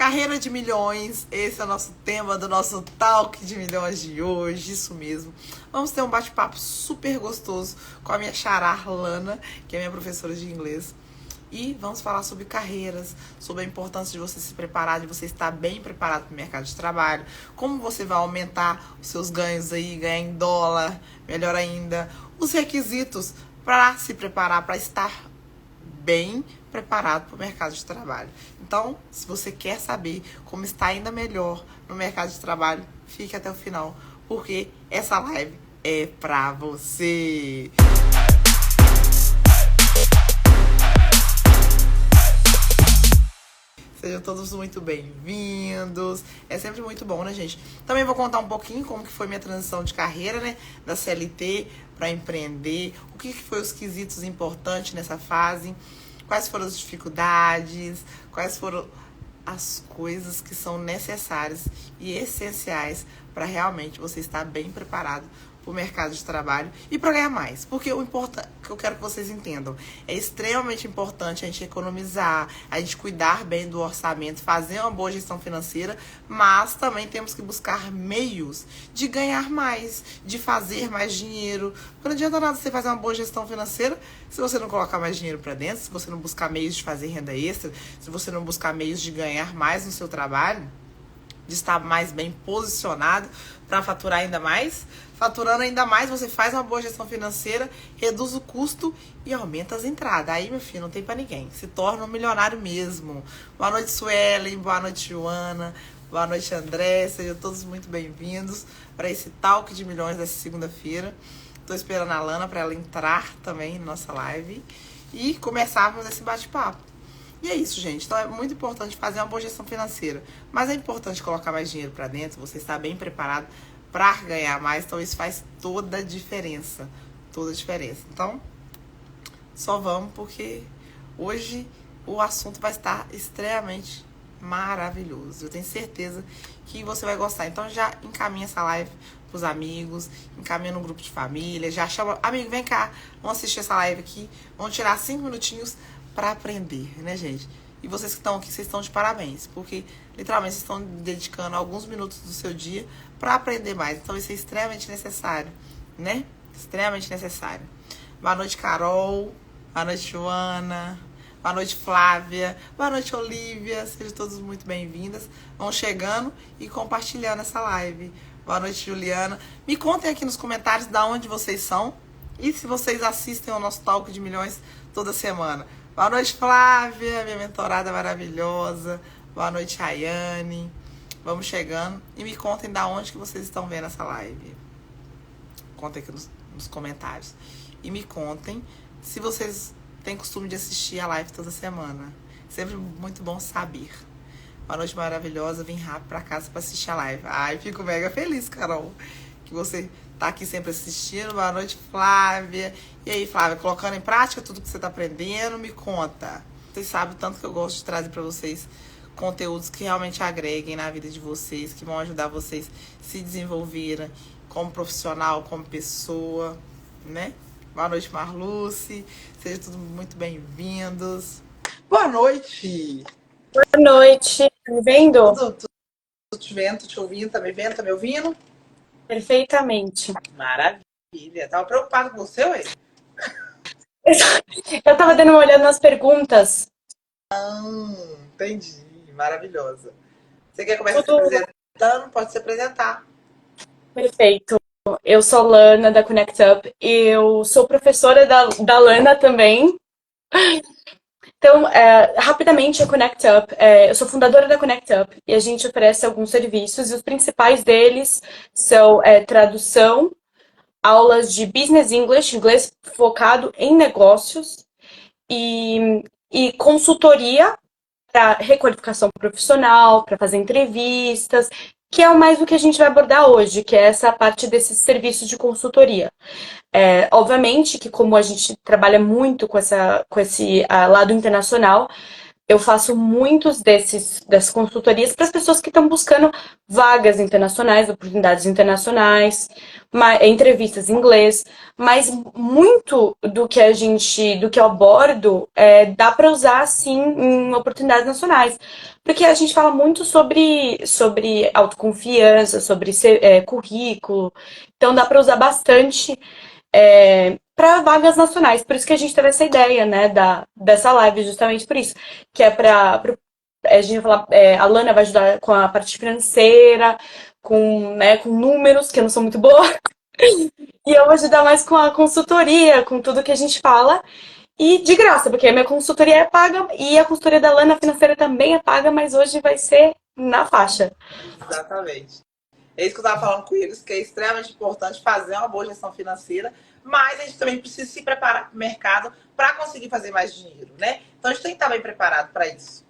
Carreira de milhões, esse é o nosso tema do nosso Talk de Milhões de hoje, isso mesmo. Vamos ter um bate-papo super gostoso com a minha xará Lana, que é minha professora de inglês. E vamos falar sobre carreiras, sobre a importância de você se preparar, de você estar bem preparado para o mercado de trabalho, como você vai aumentar os seus ganhos aí, ganhar em dólar, melhor ainda, os requisitos para se preparar, para estar bem preparado para o mercado de trabalho. Então, se você quer saber como está ainda melhor no mercado de trabalho, fique até o final, porque essa live é para você. Sejam todos muito bem-vindos. É sempre muito bom, né, gente? Também vou contar um pouquinho como que foi minha transição de carreira, né? Da CLT para empreender. O que foi os quesitos importantes nessa fase. Quais foram as dificuldades. Quais foram as coisas que são necessárias e essenciais para realmente você estar bem preparado para o mercado de trabalho e para ganhar mais. Porque o importante, que eu quero que vocês entendam, é extremamente importante a gente economizar, a gente cuidar bem do orçamento, fazer uma boa gestão financeira, mas também temos que buscar meios de ganhar mais, de fazer mais dinheiro. Porque não adianta nada você fazer uma boa gestão financeira se você não colocar mais dinheiro para dentro, se você não buscar meios de fazer renda extra, se você não buscar meios de ganhar mais no seu trabalho, de estar mais bem posicionado para faturar ainda mais. Faturando ainda mais, você faz uma boa gestão financeira, reduz o custo e aumenta as entradas. Aí, meu filho, não tem pra ninguém. Se torna um milionário mesmo. Boa noite, Suelen. Boa noite, Joana. Boa noite, André. Sejam todos muito bem-vindos para esse Talk de Milhões dessa segunda-feira. Tô esperando a Lana para ela entrar também na nossa live e começarmos esse bate-papo. E é isso, gente. Então é muito importante fazer uma boa gestão financeira. Mas é importante colocar mais dinheiro para dentro, você estar bem preparado para ganhar mais. Então isso faz toda a diferença. Toda a diferença. Então, só vamos porque hoje o assunto vai estar extremamente maravilhoso. Eu tenho certeza que você vai gostar. Então já encaminha essa live pros amigos, encaminha no grupo de família, já chama, amigo, vem cá, vamos assistir essa live aqui, vamos tirar 5 minutinhos para aprender, né, gente? E vocês que estão aqui, vocês estão de parabéns, porque literalmente vocês estão dedicando alguns minutos do seu dia para aprender mais. Então isso é extremamente necessário, né? Extremamente necessário. Boa noite, Carol. Boa noite, Joana. Boa noite, Flávia. Boa noite, Olivia. Sejam todos muito bem-vindas. Vão chegando e compartilhando essa live. Boa noite, Juliana. Me contem aqui nos comentários de onde vocês são e se vocês assistem ao nosso Talk de Milhões toda semana. Boa noite, Flávia, minha mentorada maravilhosa. Boa noite, Rayane. Vamos chegando e me contem de onde que vocês estão vendo essa live. Contem aqui nos comentários. E me contem se vocês têm costume de assistir a live toda semana. Sempre muito bom saber. Boa noite, maravilhosa. Vim rápido pra casa pra assistir a live. Ai, fico mega feliz, Carol, que você tá aqui sempre assistindo. Boa noite, Flávia. E aí, Flávia, colocando em prática tudo que você tá aprendendo, me conta. Vocês sabem o tanto que eu gosto de trazer pra vocês conteúdos que realmente agreguem na vida de vocês, que vão ajudar vocês a se desenvolverem como profissional, como pessoa, né? Boa noite, Marluce. Sejam todos muito bem-vindos. Boa noite. Boa noite. Tá me vendo? Tô te vendo, tô te ouvindo, tá me vendo, tá me ouvindo? Perfeitamente. Maravilha. Tava preocupado com você, ué? Eu tava dando uma olhada nas perguntas. Entendi. Maravilhosa. Você quer começar se Tudo apresentando? Pode se apresentar. perfeito. Eu sou Lana, da Connect Up. Eu sou professora da Lana também. Então, rapidamente, a Connect Up, eu sou fundadora da Connect Up e a gente oferece alguns serviços e os principais deles são tradução, aulas de Business English, inglês focado em negócios e consultoria para requalificação profissional, para fazer entrevistas, que é mais o que a gente vai abordar hoje, que é essa parte desses serviços de consultoria. Obviamente que como a gente trabalha muito com esse lado internacional, eu faço muitos dessas consultorias para as pessoas que estão buscando vagas internacionais, oportunidades internacionais, entrevistas em inglês, mas muito do que eu abordo dá para usar sim em oportunidades nacionais, porque a gente fala muito sobre autoconfiança, sobre currículo, então dá para usar bastante para vagas nacionais. Por isso que a gente teve essa ideia, né, dessa live, justamente por isso. Que é para a gente vai falar, a Lana vai ajudar com a parte financeira, com números, que eu não sou muito boa, e eu vou ajudar mais com a consultoria, com tudo que a gente fala. E de graça, porque a minha consultoria é paga e a consultoria da Lana financeira também é paga, mas hoje vai ser na faixa. Exatamente. É isso que eu estava falando com eles, que é extremamente importante fazer uma boa gestão financeira, mas a gente também precisa se preparar para o mercado para conseguir fazer mais dinheiro, né? Então a gente tem que estar bem preparado para isso.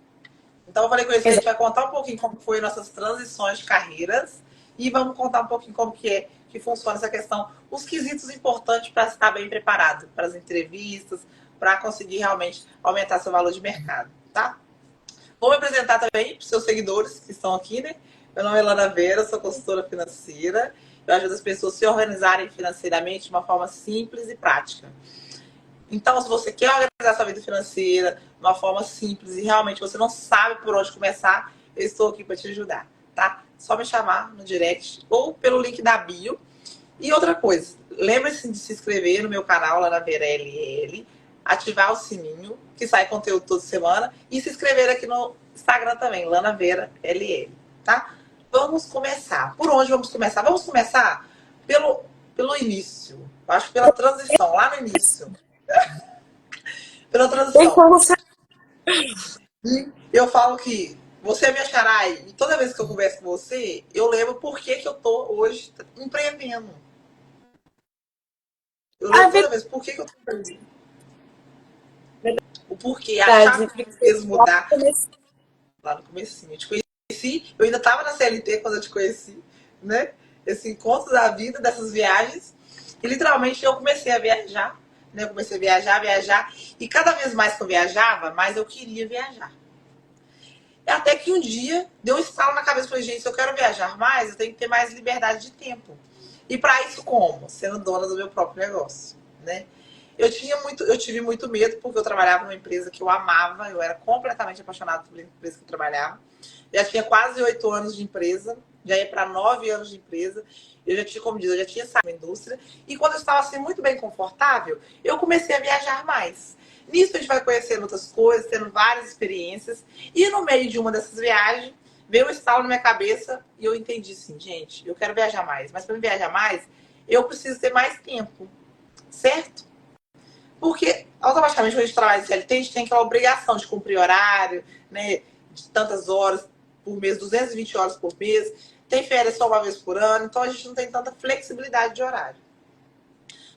Então eu falei com eles que a gente vai contar um pouquinho como foi nossas transições de carreiras e vamos contar um pouquinho como que é que funciona essa questão, os quesitos importantes para estar bem preparado para as entrevistas, para conseguir realmente aumentar seu valor de mercado, tá? Vou me apresentar também para os seus seguidores que estão aqui, né? Meu nome é Lana Vera, sou consultora financeira. Eu ajudo as pessoas a se organizarem financeiramente de uma forma simples e prática. Então, se você quer organizar sua vida financeira de uma forma simples e realmente você não sabe por onde começar, eu estou aqui para te ajudar, tá? Só me chamar no direct ou pelo link da bio. E outra coisa, lembre-se de se inscrever no meu canal Lana Vera LL, ativar o sininho, que sai conteúdo toda semana, e se inscrever aqui no Instagram também, Lana Vera LL, tá? Vamos começar. Por onde vamos começar? Vamos começar pelo início. Eu acho que pela transição, lá no início. Pela transição. E eu falo que você é minha xarai, e toda vez que eu converso com você, eu lembro por que eu tô hoje empreendendo. Eu lembro toda vez por que eu tô empreendendo. O porquê, a chave que me fez mudar lá no comecinho. Eu te conheci, eu ainda estava na CLT quando eu te conheci, né? Esse encontro da vida, dessas viagens. E literalmente eu comecei a viajar, né? Eu comecei a viajar. E cada vez mais que eu viajava, mais eu queria viajar. E até que um dia deu um estalo na cabeça e falei, gente, se eu quero viajar mais, eu tenho que ter mais liberdade de tempo. E para isso como? Sendo dona do meu próprio negócio, né? Eu tive muito medo porque eu trabalhava numa empresa que eu amava, eu era completamente apaixonada pela empresa que eu trabalhava. Já tinha quase 8 anos de empresa, já ia para 9 anos de empresa. Eu já tinha, como diz, eu já tinha saído da indústria. E quando eu estava assim muito bem confortável, eu comecei a viajar mais. Nisso a gente vai conhecendo outras coisas, tendo várias experiências. E no meio de uma dessas viagens, veio um estalo na minha cabeça e eu entendi assim, gente, eu quero viajar mais. Mas para viajar mais, eu preciso ter mais tempo, certo? Porque automaticamente quando a gente trabalha em CLT, a gente tem aquela obrigação de cumprir horário, né? De tantas horas por mês, 220 horas por mês. Tem férias só uma vez por ano, então a gente não tem tanta flexibilidade de horário.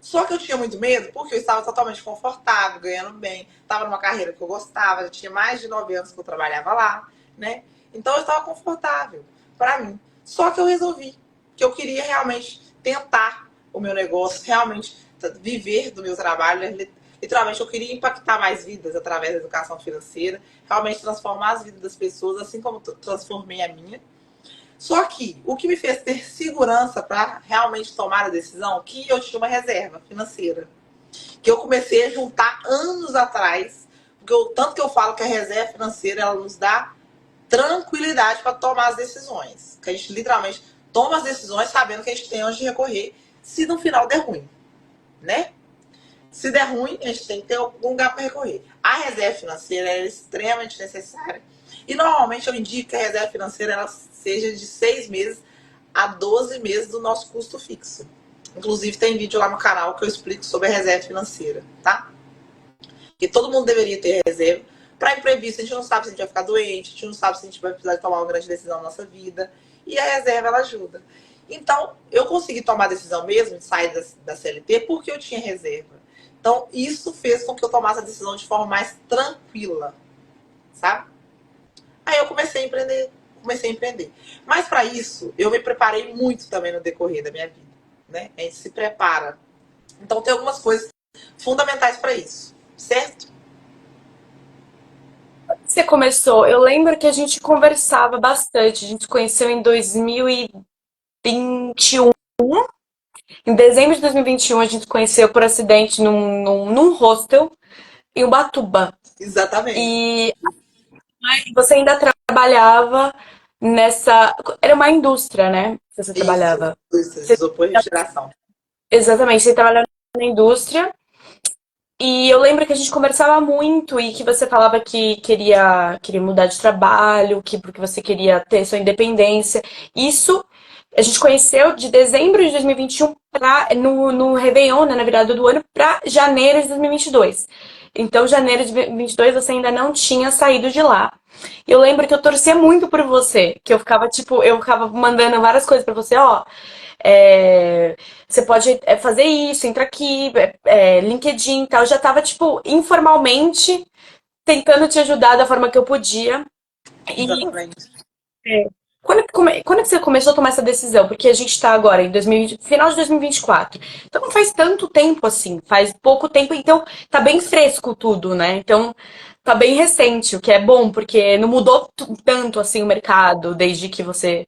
Só que eu tinha muito medo porque eu estava totalmente confortável, ganhando bem, estava numa carreira que eu gostava, já tinha mais de 9 anos que eu trabalhava lá, né? Então eu estava confortável para mim. Só que eu resolvi que eu queria realmente tentar o meu negócio, realmente viver do meu trabalho. Literalmente eu queria impactar mais vidas através da educação financeira, realmente transformar as vidas das pessoas, assim como eu transformei a minha. Só que o que me fez ter segurança para realmente tomar a decisão, que eu tinha uma reserva financeira, que eu comecei a juntar anos atrás, porque tanto que eu falo que a reserva financeira ela nos dá tranquilidade para tomar as decisões, que a gente literalmente toma as decisões sabendo que a gente tem onde recorrer, se no final der ruim, né? Se der ruim, a gente tem que ter algum lugar para recorrer. A reserva financeira é extremamente necessária. E normalmente eu indico que a reserva financeira ela seja de 6 meses a 12 meses do nosso custo fixo. Inclusive tem vídeo lá no canal que eu explico sobre a reserva financeira, tá? Que todo mundo deveria ter reserva. Para imprevisto, a gente não sabe se a gente vai ficar doente, a gente não sabe se a gente vai precisar de tomar uma grande decisão na nossa vida. E a reserva, ela ajuda. Então, eu consegui tomar a decisão mesmo de sair da CLT porque eu tinha reserva. Então, isso fez com que eu tomasse a decisão de forma mais tranquila, sabe? Aí eu comecei a empreender. Mas para isso, eu me preparei muito também no decorrer da minha vida, né? A gente se prepara. Então, tem algumas coisas fundamentais para isso, certo? você começou? Eu lembro que a gente conversava bastante. A gente se conheceu em 2021. Em dezembro de 2021, a gente se conheceu por acidente num hostel em Ubatuba. Exatamente. E você ainda trabalhava nessa. Era uma indústria, né? Que você Isso, trabalhava. isso, Você- isopor e refrigeração. Exatamente, você trabalhava na indústria. E eu lembro que a gente conversava muito e que você falava que queria mudar de trabalho, que porque você queria ter sua independência. Isso a gente conheceu de dezembro de 2021 no Réveillon, né, na virada do ano, para janeiro de 2022. Então, janeiro de 2022 você ainda não tinha saído de lá. Eu lembro que eu torcia muito por você, que eu ficava tipo, eu ficava mandando várias coisas para você, ó, é, você pode fazer isso, entra aqui, LinkedIn e tal. Eu já tava, tipo, informalmente tentando te ajudar da forma que eu podia. E Exatamente. quando que você começou a tomar essa decisão? Porque a gente tá agora em 2020, final de 2024. Então não faz tanto tempo assim, faz pouco tempo, então tá bem fresco tudo, né? Então tá bem recente, o que é bom, porque não mudou tanto assim o mercado desde que você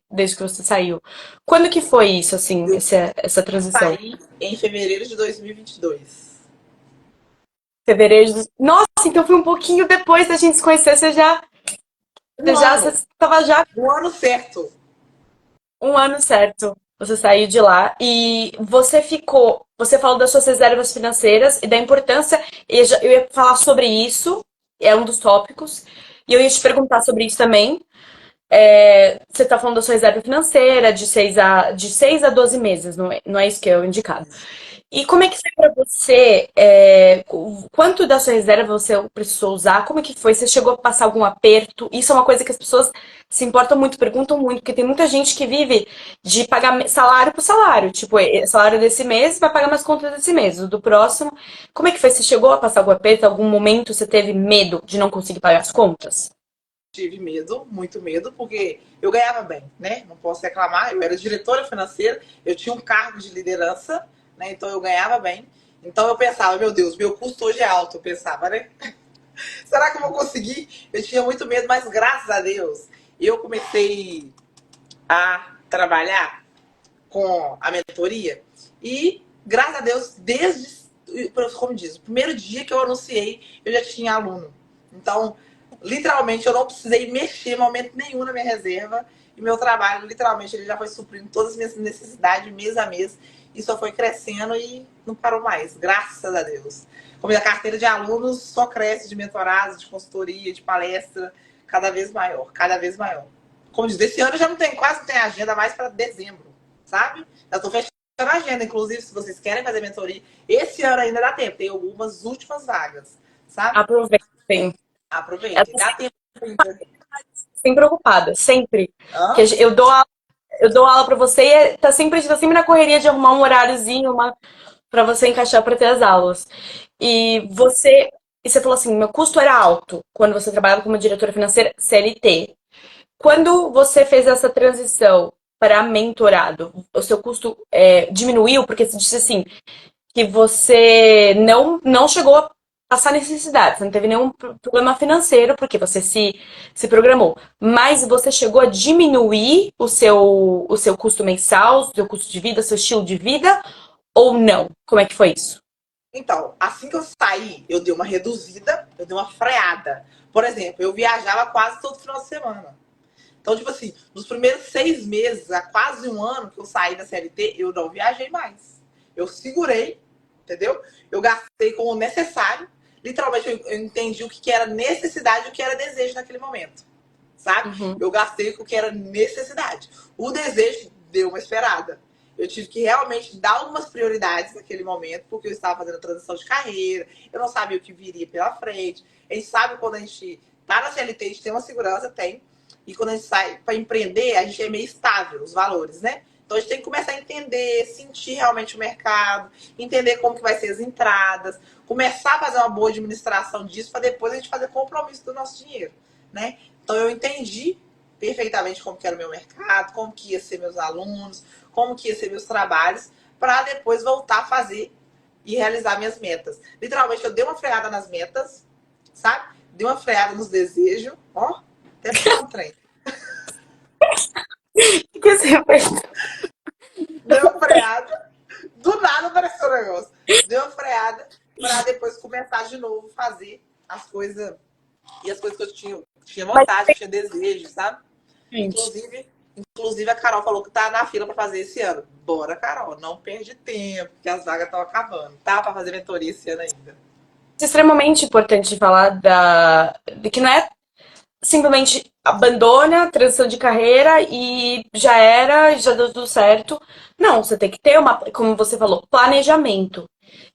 saiu. Quando que foi isso, assim, Eu essa transição? saí em fevereiro de 2022. Fevereiro. Nossa, então foi um pouquinho depois da gente se conhecer, Um você ano. estava já Um ano certo. um ano certo. Você saiu de lá e você falou das suas reservas financeiras e da importância, eu ia falar sobre isso, é um dos tópicos, e eu ia te perguntar sobre isso também. Você está falando da sua reserva financeira de seis a 12 meses, não é isso que é o indicado. E como é que foi para você? Quanto da sua reserva você precisou usar? Como é que foi? Você chegou a passar algum aperto? Isso é uma coisa que as pessoas se importam muito, perguntam muito, porque tem muita gente que vive de pagar salário por salário. Tipo, salário desse mês vai pagar mais contas desse mês, o do próximo. Como é que foi? Você chegou a passar algum aperto? Algum momento você teve medo de não conseguir pagar as contas? Tive medo, muito medo, porque eu ganhava bem, né? Não posso reclamar. Eu era diretora financeira, eu tinha um cargo de liderança, né? Então eu ganhava bem. Então eu pensava, meu Deus, meu custo hoje é alto, eu pensava, né? Será que eu vou conseguir? Eu tinha muito medo, mas graças a Deus eu comecei a trabalhar com a mentoria e, graças a Deus, desde, como diz, o primeiro dia que eu anunciei, eu já tinha aluno. Então, literalmente, eu não precisei mexer em momento nenhum na minha reserva e meu trabalho, literalmente, ele já foi suprindo todas as minhas necessidades mês a mês e só foi crescendo e não parou mais, graças a Deus. Como a carteira de alunos só cresce de mentorados, de consultoria, de palestra, cada vez maior, cada vez maior. Como diz, esse ano já não tem, quase não tem agenda mais para dezembro, sabe? Já estou fechando a agenda, inclusive, se vocês querem fazer mentoria, esse ano ainda dá tempo, tem algumas últimas vagas, sabe? Aproveitem. Ela Aproveitem, tá dá tempo ainda. sempre preocupada, sempre. Porque Hã? eu dou aula pra você e tá sempre na correria de arrumar um horáriozinho, para você encaixar para ter as aulas. E você falou assim, meu custo era alto quando você trabalhava como diretora financeira CLT. Quando você fez essa transição para mentorado, o seu custo diminuiu? Porque você disse assim que você não chegou a passar necessidade, você não teve nenhum problema financeiro porque você se programou. Mas você chegou a diminuir o seu custo mensal, o seu custo de vida, o seu estilo de vida ou não? Como é que foi isso? Então, assim que eu saí, eu dei uma reduzida, eu dei uma freada. Por exemplo, eu viajava quase todo final de semana. Então, tipo assim, nos primeiros 6 meses, há quase um ano que eu saí da CLT, eu não viajei mais. Eu segurei, entendeu? Eu gastei com o necessário. Literalmente, eu entendi o que era necessidade e o que era desejo naquele momento. Sabe? Uhum. Eu gastei com o que era necessidade. O desejo deu uma esperada. Eu tive que realmente dar algumas prioridades naquele momento, porque eu estava fazendo a transição de carreira, eu não sabia o que viria pela frente. A gente sabe quando a gente tá na CLT, a gente tem uma segurança, tem. E quando a gente sai para empreender, a gente é meio estável, os valores, né? Então a gente tem que começar a entender, sentir realmente o mercado, entender como que vai ser as entradas, começar a fazer uma boa administração disso para depois a gente fazer compromisso do nosso dinheiro, né? Então eu entendi perfeitamente como que era o meu mercado, como que ia ser meus alunos, como que ia ser meus trabalhos, para depois voltar a fazer e realizar minhas metas. Literalmente eu dei uma freada nas metas, sabe? dei uma freada nos desejos, ó, até ficar um trem. O que você fez? Deu uma freada, do nada apareceu o negócio. Deu uma freada para depois começar de novo fazer as coisas, e as coisas que eu tinha vontade, tinha desejo, sabe? Inclusive a Carol falou que tá na fila para fazer esse ano. Bora, Carol, não perde tempo, porque as vagas estão acabando. Tá para fazer mentoria esse ano ainda. É extremamente importante falar de que não é simplesmente abandona a transição de carreira e já era, já deu tudo certo. Não, você tem que ter como você falou, planejamento.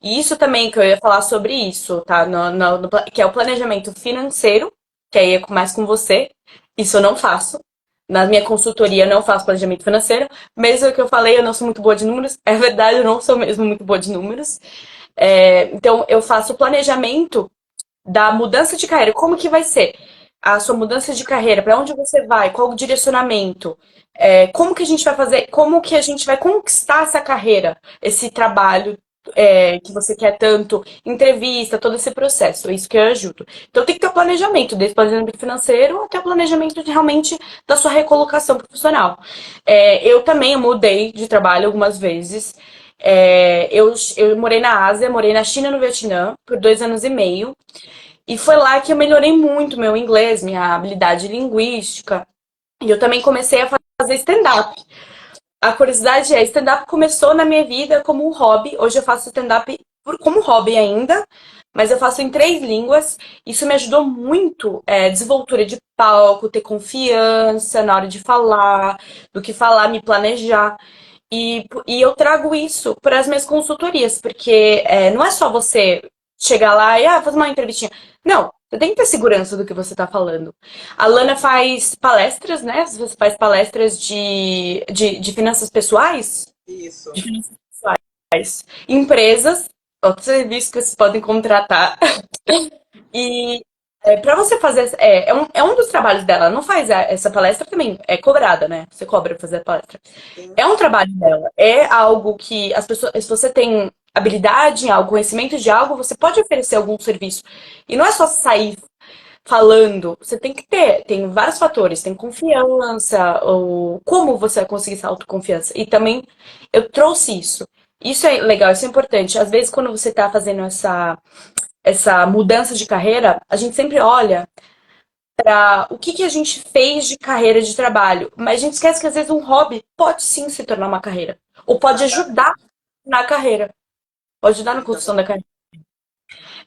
E isso também que eu ia falar sobre isso, tá? Que é o planejamento financeiro, que aí é mais com você. Isso eu não faço. Na minha consultoria eu não faço planejamento financeiro. Mesmo que eu falei, eu não sou muito boa de números. É verdade, eu não sou mesmo muito boa de números. Então, eu faço o planejamento da mudança de carreira. Como que vai ser a sua mudança de carreira? Para onde você vai? Qual o direcionamento? Como que a gente vai fazer? Como que a gente vai conquistar essa carreira? Esse trabalho que você quer tanto, entrevista, todo esse processo. É isso que eu ajudo. Então tem que ter o planejamento, desde o planejamento financeiro até o planejamento realmente da sua recolocação profissional. Eu também mudei de trabalho algumas vezes. Eu morei na Ásia, morei na China e no Vietnã por 2 anos e meio. E foi lá que eu melhorei muito meu inglês, minha habilidade linguística. E eu também comecei a fazer stand-up. A curiosidade stand-up começou na minha vida como um hobby. Hoje eu faço stand-up como hobby ainda, mas eu faço em 3 línguas. Isso me ajudou muito, desenvoltura de palco, ter confiança na hora de falar, do que falar, me planejar. E eu trago isso para as minhas consultorias, porque não é só você chegar lá e fazer uma entrevistinha. Não, você tem que ter segurança do que você está falando. A Lana faz palestras, né? Você faz palestras de finanças pessoais? Isso. De finanças pessoais. Empresas, outros serviços que vocês podem contratar. E para você fazer. É um dos trabalhos dela. Ela não faz essa palestra também. É cobrada, né? Você cobra pra fazer a palestra. Sim. É um trabalho dela. É algo que as pessoas. Se você tem habilidade em algo, conhecimento de algo, você pode oferecer algum serviço. E não é só sair falando. Você tem que ter. Tem vários fatores. Tem confiança, ou como você vai conseguir essa autoconfiança. E também eu trouxe isso. Isso é legal, isso é importante. Às vezes, quando você tá fazendo essa mudança de carreira, a gente sempre olha para o que a gente fez de carreira de trabalho, mas a gente esquece que às vezes um hobby pode sim se tornar uma carreira, ou pode ajudar na carreira, pode ajudar na construção da carreira.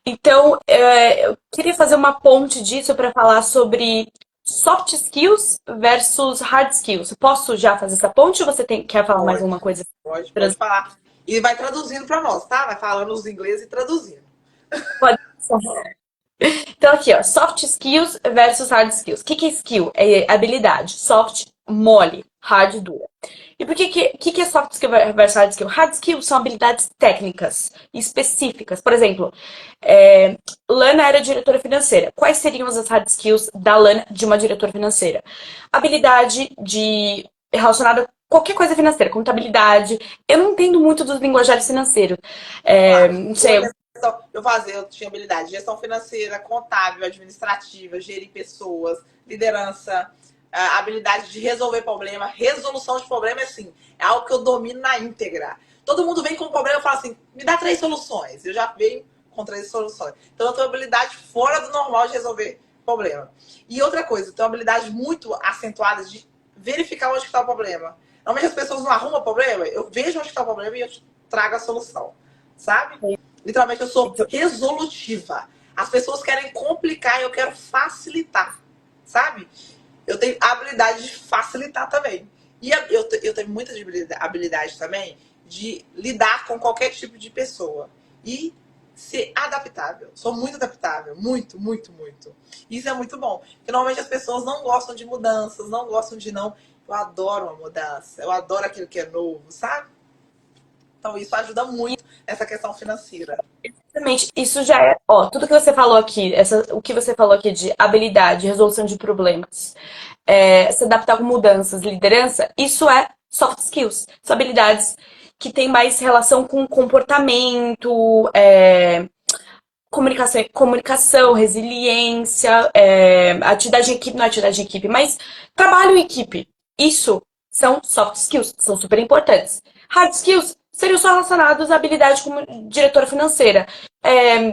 Então, eu queria fazer uma ponte disso para falar sobre soft skills versus hard skills. Posso já fazer essa ponte ou você quer falar mais alguma coisa? Pode falar. E vai traduzindo para nós, tá? Vai falando os ingleses e traduzindo. Pode ser. Então, aqui, ó, soft skills versus hard skills. O que é skill? É habilidade. Soft, mole. Hard, dura. E por que é soft skill versus hard skill? Hard skills são habilidades técnicas, específicas. Por exemplo, Lana era diretora financeira. Quais seriam as hard skills da Lana de uma diretora financeira? Habilidade relacionada a qualquer coisa financeira, contabilidade. Eu não entendo muito dos linguajares financeiros. Não sei. Eu tinha habilidade de gestão financeira, contábil, administrativa, gerir pessoas, liderança, habilidade de resolver problema, resolução de problema, assim, é algo que eu domino na íntegra. Todo mundo vem com um problema e fala assim, me dá 3 soluções. Eu já venho com 3 soluções. Então eu tenho habilidade fora do normal de resolver problema. E outra coisa, eu tenho habilidade muito acentuada de verificar onde está o problema. Normalmente as pessoas não arrumam o problema, eu vejo onde está o problema e eu trago a solução, sabe? Literalmente, eu sou resolutiva. As pessoas querem complicar e eu quero facilitar, sabe? Eu tenho a habilidade de facilitar também. E eu tenho muita habilidade também de lidar com qualquer tipo de pessoa. E ser adaptável. Sou muito adaptável. Muito, muito, muito. Isso é muito bom. Porque normalmente as pessoas não gostam de mudanças, não gostam de não. Eu adoro uma mudança. Eu adoro aquilo que é novo, sabe? Então, isso ajuda muito nessa questão financeira. Exatamente. Isso já é, tudo que você falou aqui, o que você falou aqui de habilidade, resolução de problemas, se adaptar com mudanças, liderança, isso é soft skills. São habilidades que têm mais relação com comportamento, comunicação, resiliência, atividade em equipe, não é atividade em equipe, mas trabalho em equipe. Isso são soft skills, que são super importantes. Hard skills seriam só relacionados à habilidade como diretora financeira.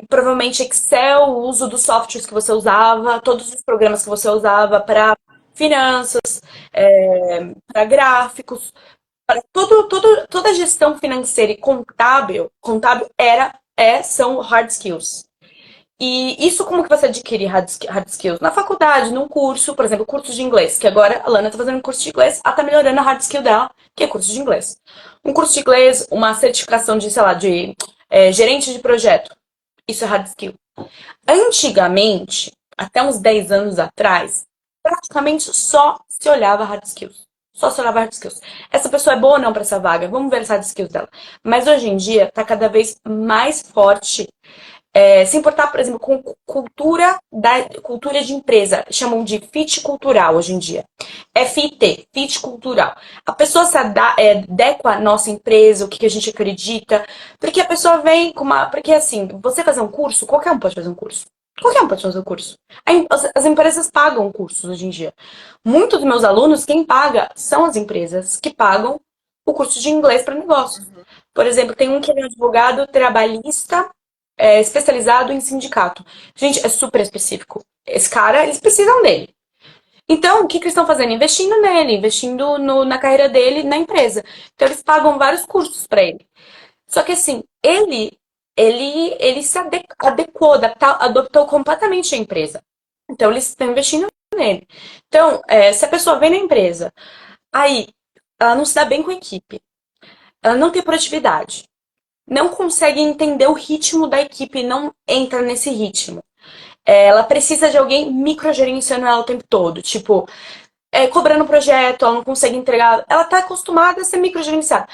Provavelmente Excel, o uso dos softwares que você usava, todos os programas que você usava para finanças, para gráficos, para toda a gestão financeira e contábil são hard skills. E isso como que você adquire hard skills? Na faculdade, num curso, por exemplo, curso de inglês, que agora a Lana tá fazendo um curso de inglês, ela tá melhorando a hard skill dela, que é curso de inglês. Um curso de inglês, uma certificação de, sei lá, de gerente de projeto. Isso é hard skill. Antigamente, até uns 10 anos atrás, praticamente só se olhava hard skills. Só se olhava hard skills. Essa pessoa é boa ou não para essa vaga? Vamos ver as hard skills dela. Mas hoje em dia, tá cada vez mais forte se importar, por exemplo, com cultura de empresa. Chamam de fit cultural hoje em dia. FIT, fit cultural. A pessoa se adequa à nossa empresa, o que a gente acredita. Porque a pessoa vem com uma. Porque assim, você fazer um curso, qualquer um pode fazer um curso. Qualquer um pode fazer um curso. As empresas pagam cursos hoje em dia. Muitos dos meus alunos, quem paga são as empresas que pagam o curso de inglês para negócios. Por exemplo, tem um que é um advogado trabalhista especializado em sindicato. Gente, é super específico. Esse cara, eles precisam dele. Então, o que, que eles estão fazendo? Investindo nele, investindo na carreira dele, na empresa. Então, eles pagam vários cursos para ele. Só que assim, ele se adequou, adaptou completamente a empresa. Então, eles estão investindo nele. Então, se a pessoa vem na empresa, aí ela não se dá bem com a equipe, ela não tem produtividade, não consegue entender o ritmo da equipe, não entra nesse ritmo. Ela precisa de alguém microgerenciando ela o tempo todo. Tipo, cobrando projeto, ela não consegue entregar. Ela tá acostumada a ser microgerenciada.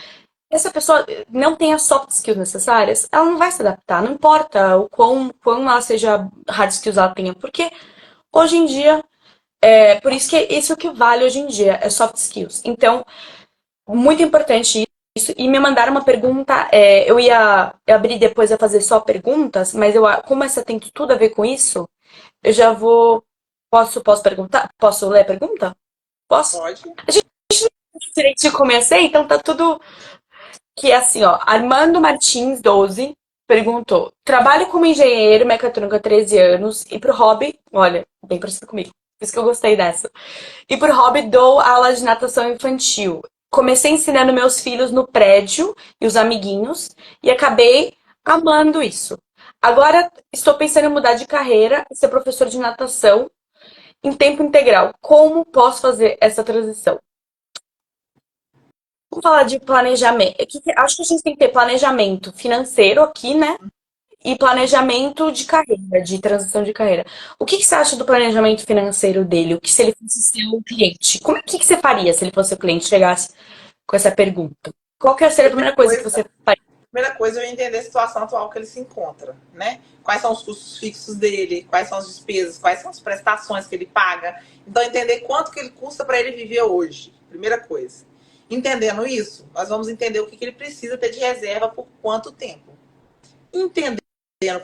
Essa pessoa não tem as soft skills necessárias, ela não vai se adaptar. Não importa o quão ela seja hard skills ela tenha. Porque hoje em dia, por isso que é isso que vale hoje em dia, é soft skills. Então, muito importante isso. E me mandaram uma pergunta, eu abri depois a fazer só perguntas, mas como essa tem tudo a ver com isso, eu já vou. Posso perguntar? Posso ler a pergunta? Posso? Pode. A gente direitinho comecei, então tá tudo. Que é assim, ó. Armando Martins, 12, perguntou: trabalho como engenheiro mecatrônico há 13 anos e pro hobby, olha, bem parecido comigo. Por isso que eu gostei dessa. E por hobby dou aula de natação infantil. Comecei ensinando meus filhos no prédio e os amiguinhos e acabei amando isso. Agora estou pensando em mudar de carreira e ser professor de natação em tempo integral. Como posso fazer essa transição? Vamos falar de planejamento. Acho que a gente tem que ter planejamento financeiro aqui, né? E planejamento de carreira, de transição de carreira. O que você acha do planejamento financeiro dele? O que se ele fosse seu cliente? Que você faria se ele fosse seu cliente, chegasse com essa pergunta? Qual que seria a primeira coisa que você faria? Primeira coisa é eu entender a situação atual que ele se encontra, né? Quais são os custos fixos dele, quais são as despesas, quais são as prestações que ele paga. Então, entender quanto que ele custa para ele viver hoje. Primeira coisa. Entendendo isso, nós vamos entender o que ele precisa ter de reserva por quanto tempo. Entendendo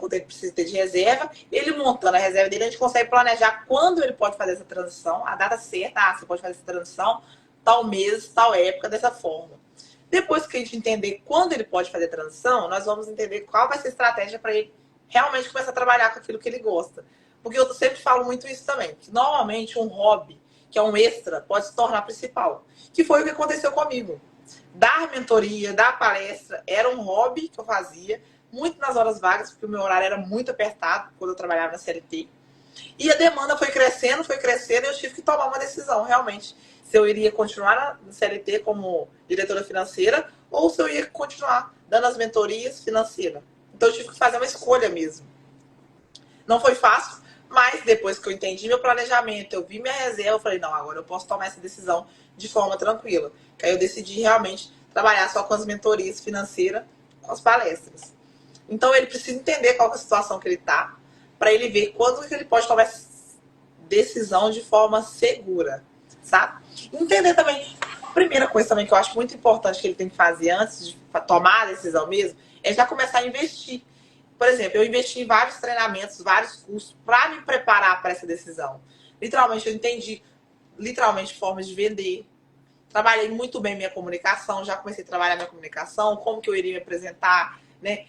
quanto ele precisa ter de reserva, ele montando a reserva dele, a gente consegue planejar quando ele pode fazer essa transição, a data certa, você pode fazer essa transição, tal mês, tal época, dessa forma. Depois que a gente entender quando ele pode fazer a transição, nós vamos entender qual vai ser a estratégia para ele realmente começar a trabalhar com aquilo que ele gosta. Porque eu sempre falo muito isso também, que normalmente um hobby, que é um extra, pode se tornar principal. Que foi o que aconteceu comigo. Dar mentoria, dar palestra, era um hobby que eu fazia, muito nas horas vagas, porque o meu horário era muito apertado quando eu trabalhava na CLT. E a demanda foi crescendo, e eu tive que tomar uma decisão, realmente. Se eu iria continuar na CLT como diretora financeira ou se eu ia continuar dando as mentorias financeiras. Então eu tive que fazer uma escolha mesmo. Não foi fácil, mas depois que eu entendi meu planejamento, eu vi minha reserva, eu falei, não, agora eu posso tomar essa decisão de forma tranquila. Que aí eu decidi realmente trabalhar só com as mentorias financeiras, com as palestras. Então ele precisa entender qual é a situação que ele está, para ele ver quando que ele pode tomar essa decisão de forma segura, sabe? Entender também, a primeira coisa também que eu acho muito importante que ele tem que fazer antes de tomar a decisão mesmo, é já começar a investir. por exemplo, eu investi em vários treinamentos, vários cursos para me preparar para essa decisão. Literalmente, eu entendi literalmente formas de vender. Trabalhei muito bem minha comunicação, já comecei a trabalhar minha comunicação, como que eu iria me apresentar, né?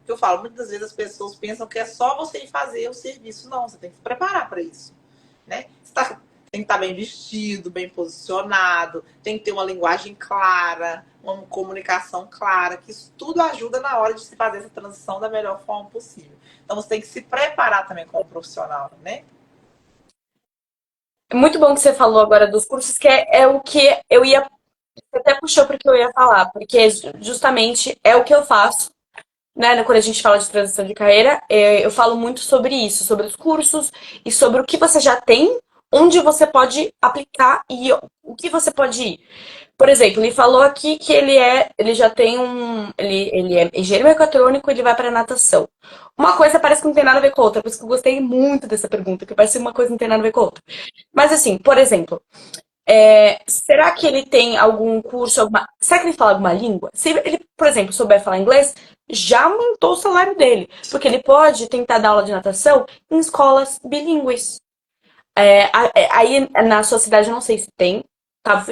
Eu falo, muitas vezes as pessoas pensam que é só você ir fazer o serviço. Não, você tem que se preparar para isso, né? Tem que estar bem vestido, bem posicionado, tem que ter uma linguagem clara, uma comunicação clara, que isso tudo ajuda na hora de se fazer essa transição da melhor forma possível. Então você tem que se preparar também como profissional, né? É muito bom que você falou agora dos cursos, que é o que eu ia. Você até puxou porque eu ia falar, porque justamente é o que eu faço, né? Quando a gente fala de transição de carreira, eu falo muito sobre isso, sobre os cursos e sobre o que você já tem, onde você pode aplicar e o que você pode ir. Por exemplo, ele falou aqui que ele já tem ele é engenheiro mecatrônico, ele vai para natação. Uma coisa parece que não tem nada a ver com a outra, por isso que eu gostei muito dessa pergunta, que parece uma coisa que não tem nada a ver com a outra. Mas assim, por exemplo, será que ele tem algum curso, será que ele fala alguma língua? Se ele, por exemplo, souber falar inglês, já aumentou o salário dele, porque ele pode tentar dar aula de natação em escolas bilíngues. Aí na sua cidade eu não sei se tem.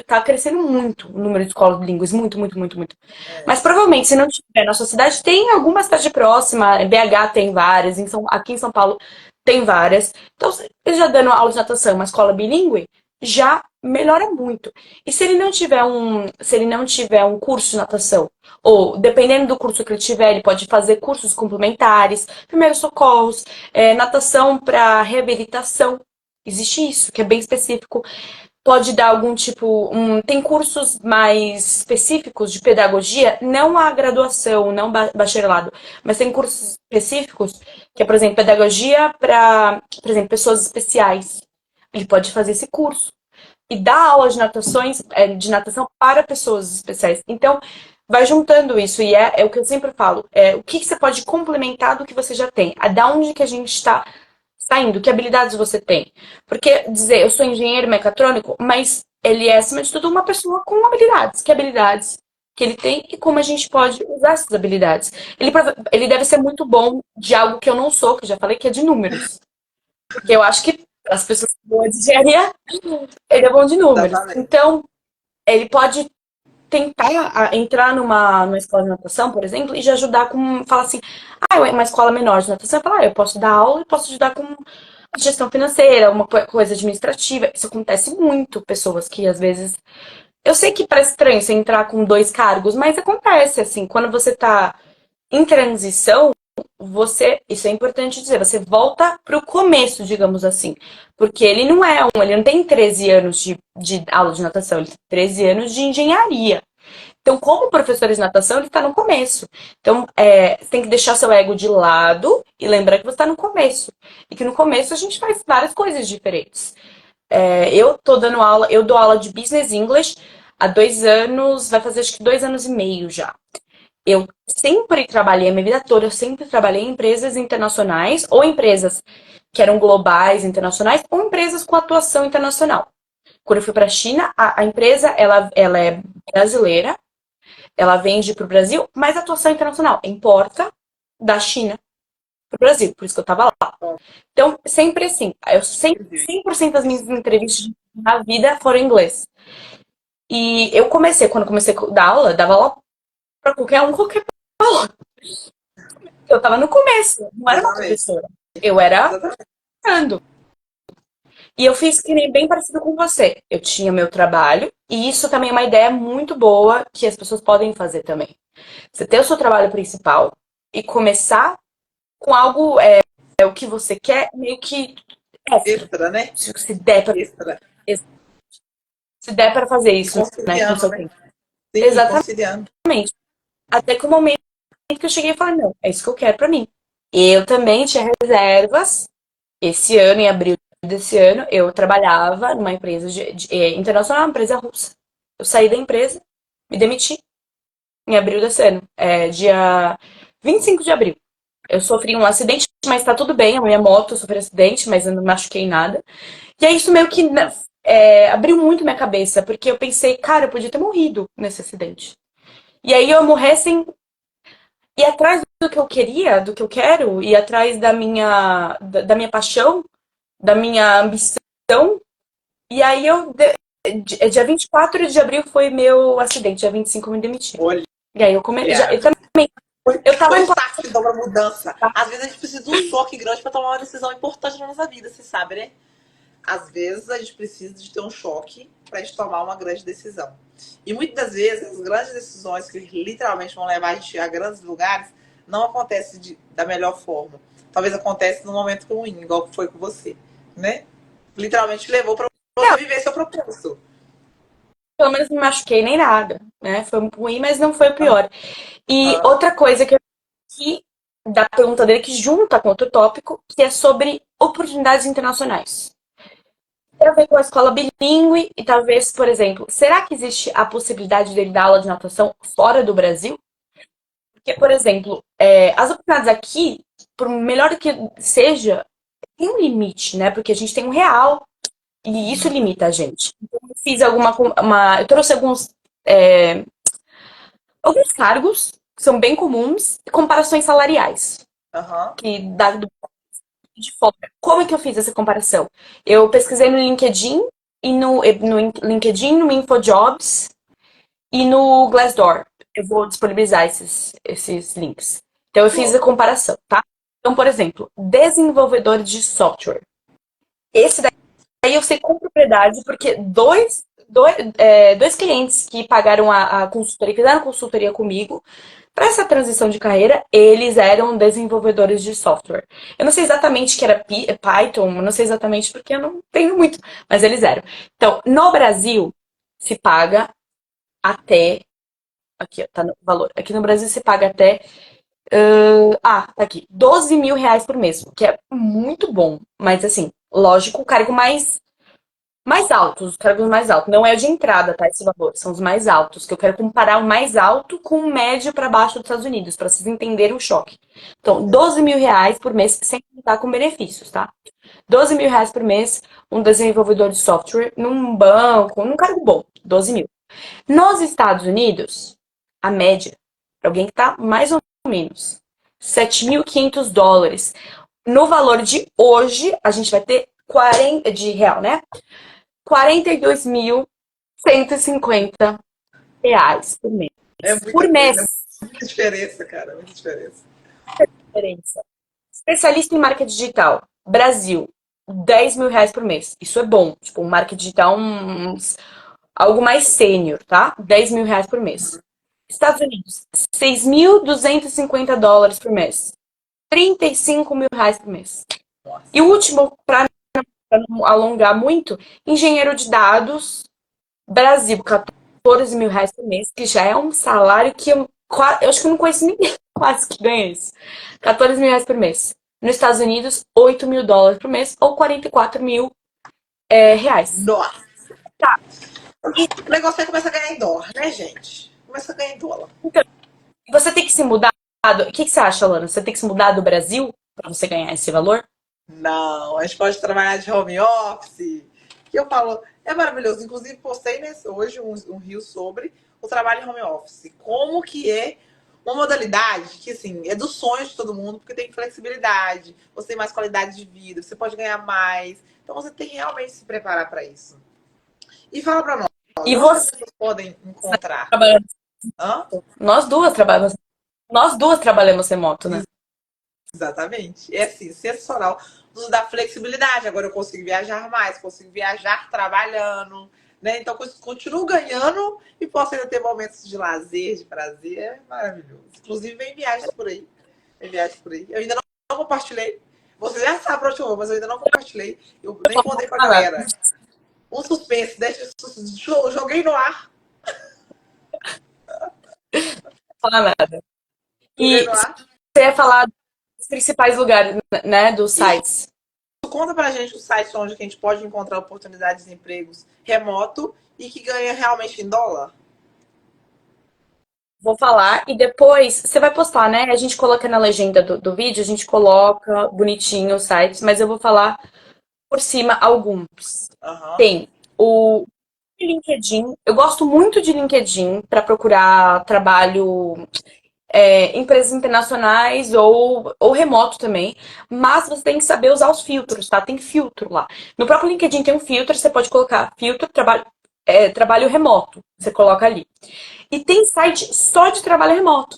Tá crescendo muito o número de escolas bilíngues, muito, muito, muito, muito. É, Mas provavelmente, se não tiver na sua cidade, tem alguma cidade próxima. Em BH tem várias, aqui em São Paulo tem várias. Então, ele já dando aula de natação, em uma escola bilíngue, já melhora muito. E se ele não tiver um curso de natação, ou dependendo do curso que ele tiver, ele pode fazer cursos complementares, primeiros socorros, natação para reabilitação. Existe isso, que é bem específico. Pode dar algum tipo. Tem cursos mais específicos de pedagogia, não a graduação, não bacharelado, mas tem cursos específicos, que é, por exemplo, pedagogia para, por exemplo, pessoas especiais. Ele pode fazer esse curso e dar aulas de natação para pessoas especiais. Então, vai juntando isso, e é o que eu sempre falo. O que você pode complementar do que você já tem? Da onde que a gente está saindo? Que habilidades você tem? Porque dizer, eu sou engenheiro mecatrônico, mas ele é, acima de tudo, uma pessoa com habilidades. Que habilidades que ele tem e como a gente pode usar essas habilidades. Ele deve ser muito bom de algo que eu não sou, que eu já falei, que é de números. Porque eu acho que as pessoas boas de engenharia, ele é bom de números. exatamente. Então, ele pode tentar entrar numa escola de natação, por exemplo, e já ajudar com, falar assim, uma escola menor de natação, falar, eu posso dar aula e posso ajudar com gestão financeira, uma coisa administrativa. Isso acontece muito, pessoas que às vezes. Eu sei que parece estranho você entrar com dois cargos, mas acontece, assim, quando você tá em transição, isso é importante dizer, você volta pro começo, digamos assim. Porque ele não tem 13 anos de aula de natação, ele tem 13 anos de engenharia. Então, como professor de natação, ele está no começo. Então, você tem que deixar seu ego de lado e lembrar que você está no começo. E que no começo a gente faz várias coisas diferentes. Eu tô dando aula, eu dou aula de Business English há 2 anos, vai fazer acho que 2 anos e meio já. Eu sempre trabalhei, a minha vida toda, eu sempre trabalhei em empresas internacionais, ou empresas que eram globais, internacionais, ou empresas com atuação internacional. Quando eu fui para a China, a empresa ela é brasileira, ela vende para o Brasil, mas atuação internacional, importa da China para o Brasil, por isso que eu estava lá. Então, sempre assim, eu sempre, 100% das minhas entrevistas na vida foram em inglês. E quando comecei a dar aula, dava aula para qualquer aula. Eu estava no começo, não era uma Exatamente. professora. Eu era Exatamente. ando. E eu fiz que nem bem parecido com você. Eu tinha meu trabalho, e isso também é uma ideia muito boa que as pessoas podem fazer também. Você ter o seu trabalho principal e começar com algo o que você quer, meio que extra. Extra, né? Se der pra, Extra. se der pra fazer E isso, né, com o conciliando, seu né? tempo. Sim, Exatamente. conciliando. Até que o momento que eu cheguei e falei, não, é isso que eu quero pra mim. Eu também tinha reservas. Esse ano, em abril desse ano, eu trabalhava numa empresa internacional, uma empresa russa. Eu saí da empresa, me demiti em abril desse ano, dia 25 de abril. Eu sofri um acidente, mas tá tudo bem, a minha moto sofreu acidente, mas eu não machuquei nada. E é isso meio que abriu muito minha cabeça, porque eu pensei, cara, eu podia ter morrido nesse acidente. E aí eu morrer sem. ir atrás do que eu queria, do que eu quero, ir atrás da minha paixão, da minha ambição. E aí dia 24 de abril foi meu acidente, dia 25 eu me demiti. Olha, E aí eu comecei, eu também, foi, eu tava foi em start então pra mudança. Às vezes a gente precisa de um choque grande pra tomar uma decisão importante na nossa vida, você sabe, né? Às vezes a gente precisa de ter um choque pra gente tomar uma grande decisão. E muitas das vezes as grandes decisões que literalmente vão levar a gente a grandes lugares não acontecem da melhor forma. Talvez aconteça num momento ruim, igual foi com você, né? Literalmente levou pra você não, viver seu propósito. pelo menos não me machuquei nem nada, né? Foi ruim, mas não foi o Ah, pior. E ah, outra coisa que da pergunta dele que junta com outro tópico, que é sobre oportunidades internacionais. Tem a ver com a escola bilíngue e talvez, por exemplo, será que existe a possibilidade dele dar aula de natação fora do Brasil? Porque, por exemplo, as oportunidades aqui, por melhor que seja, tem um limite, né? Porque a gente tem um real e isso limita a gente. Então, eu fiz eu trouxe é, alguns cargos que são bem comuns e comparações salariais aham. que dá de fora. Como é que eu fiz essa comparação? Eu pesquisei no LinkedIn e no LinkedIn, no InfoJobs e no Glassdoor. Eu vou disponibilizar esses links. Então, eu fiz a comparação, tá? Então, por exemplo, desenvolvedor de software. Esse daí eu sei com propriedade, porque dois clientes que pagaram a consultoria, fizeram consultoria comigo, para essa transição de carreira, eles eram desenvolvedores de software. Eu não sei exatamente que era Python, não sei exatamente porque eu não tenho muito, mas eles eram. Então, no Brasil, se paga até. Aqui, ó, tá no valor. Aqui no Brasil se paga até. Tá aqui. R$ 12.000 por mês, que é muito bom. Mas, assim, lógico, o cargo mais altos, os cargos mais altos. Não é o de entrada, tá? Esse valor. São os mais altos. Que eu quero comparar o mais alto com o médio para baixo dos Estados Unidos, para vocês entenderem o choque. Então, R$ 12.000 por mês, sem contar com benefícios, tá? R$ 12.000 por mês, um desenvolvedor de software, num banco, num cargo bom. 12 mil. Nos Estados Unidos, a média, para alguém que tá mais ou menos, US$ 7.500. No valor de hoje, a gente vai ter 40 de real, né? R$ 42.150 por mês. É Por muita mês. coisa, é muita diferença, cara. É muita diferença. Diferença. Especialista em marca digital. Brasil. R$ 10.000 por mês. Isso é bom. Tipo, marca digital, algo mais sênior, tá? R$ 10.000 por mês. Estados Unidos. US$ 6.250 por mês. R$ 35.000 por mês. Nossa. E o último, para não alongar muito, engenheiro de dados. Brasil, R$ 14.000 por mês, que já é um salário que eu acho que eu não conheço ninguém quase que ganha isso. R$ 14.000 por mês. Nos Estados Unidos, US$ 8.000 por mês, ou 44 mil reais. Nossa. Tá. E, O negócio é começar a ganhar em dólar, né, gente? Começa a ganhar em dólar. então, você tem que se mudar. O que você acha, Lana? Você tem que se mudar do Brasil para você ganhar esse valor? Não, a gente pode trabalhar de home office. Que eu falo, é maravilhoso. Inclusive, postei hoje um reel sobre o trabalho em home office. Como que é uma modalidade que, assim, é dos sonhos de todo mundo, porque tem flexibilidade, você tem mais qualidade de vida, você pode ganhar mais. Então, você tem que realmente se preparar para isso. E fala para nós, E onde que as você pessoas podem encontrar? trabalhando. Hã? Nós duas trabalhamos remoto, né? Exatamente. É assim, sensacional. Nos dá flexibilidade. Agora eu consigo viajar mais, consigo viajar trabalhando, né? Então continuo ganhando e posso ainda ter momentos de lazer, de prazer. É maravilhoso. Inclusive, vem viagens por aí. Vem viagens por aí. Eu ainda não compartilhei. Você já sabe pra onde eu vou, mas eu ainda não compartilhei. Eu nem contei pra Ah, galera. Um suspense, joguei no ar. não fala nada. Joguei E no ar. você ia falar dos principais lugares, né, dos E sites. conta pra gente o site onde a gente pode encontrar oportunidades de empregos remoto e que ganha realmente em dólar. Vou falar e depois você vai postar, né? A gente coloca na legenda do vídeo, a gente coloca bonitinho os sites, mas eu vou falar por cima alguns. Aham. Tem o LinkedIn. Eu gosto muito de LinkedIn para procurar trabalho empresas internacionais ou remoto também, mas você tem que saber usar os filtros, tá? Tem filtro lá. No próprio LinkedIn tem um filtro, você pode colocar filtro trabalho remoto, você coloca ali. E tem site só de trabalho remoto,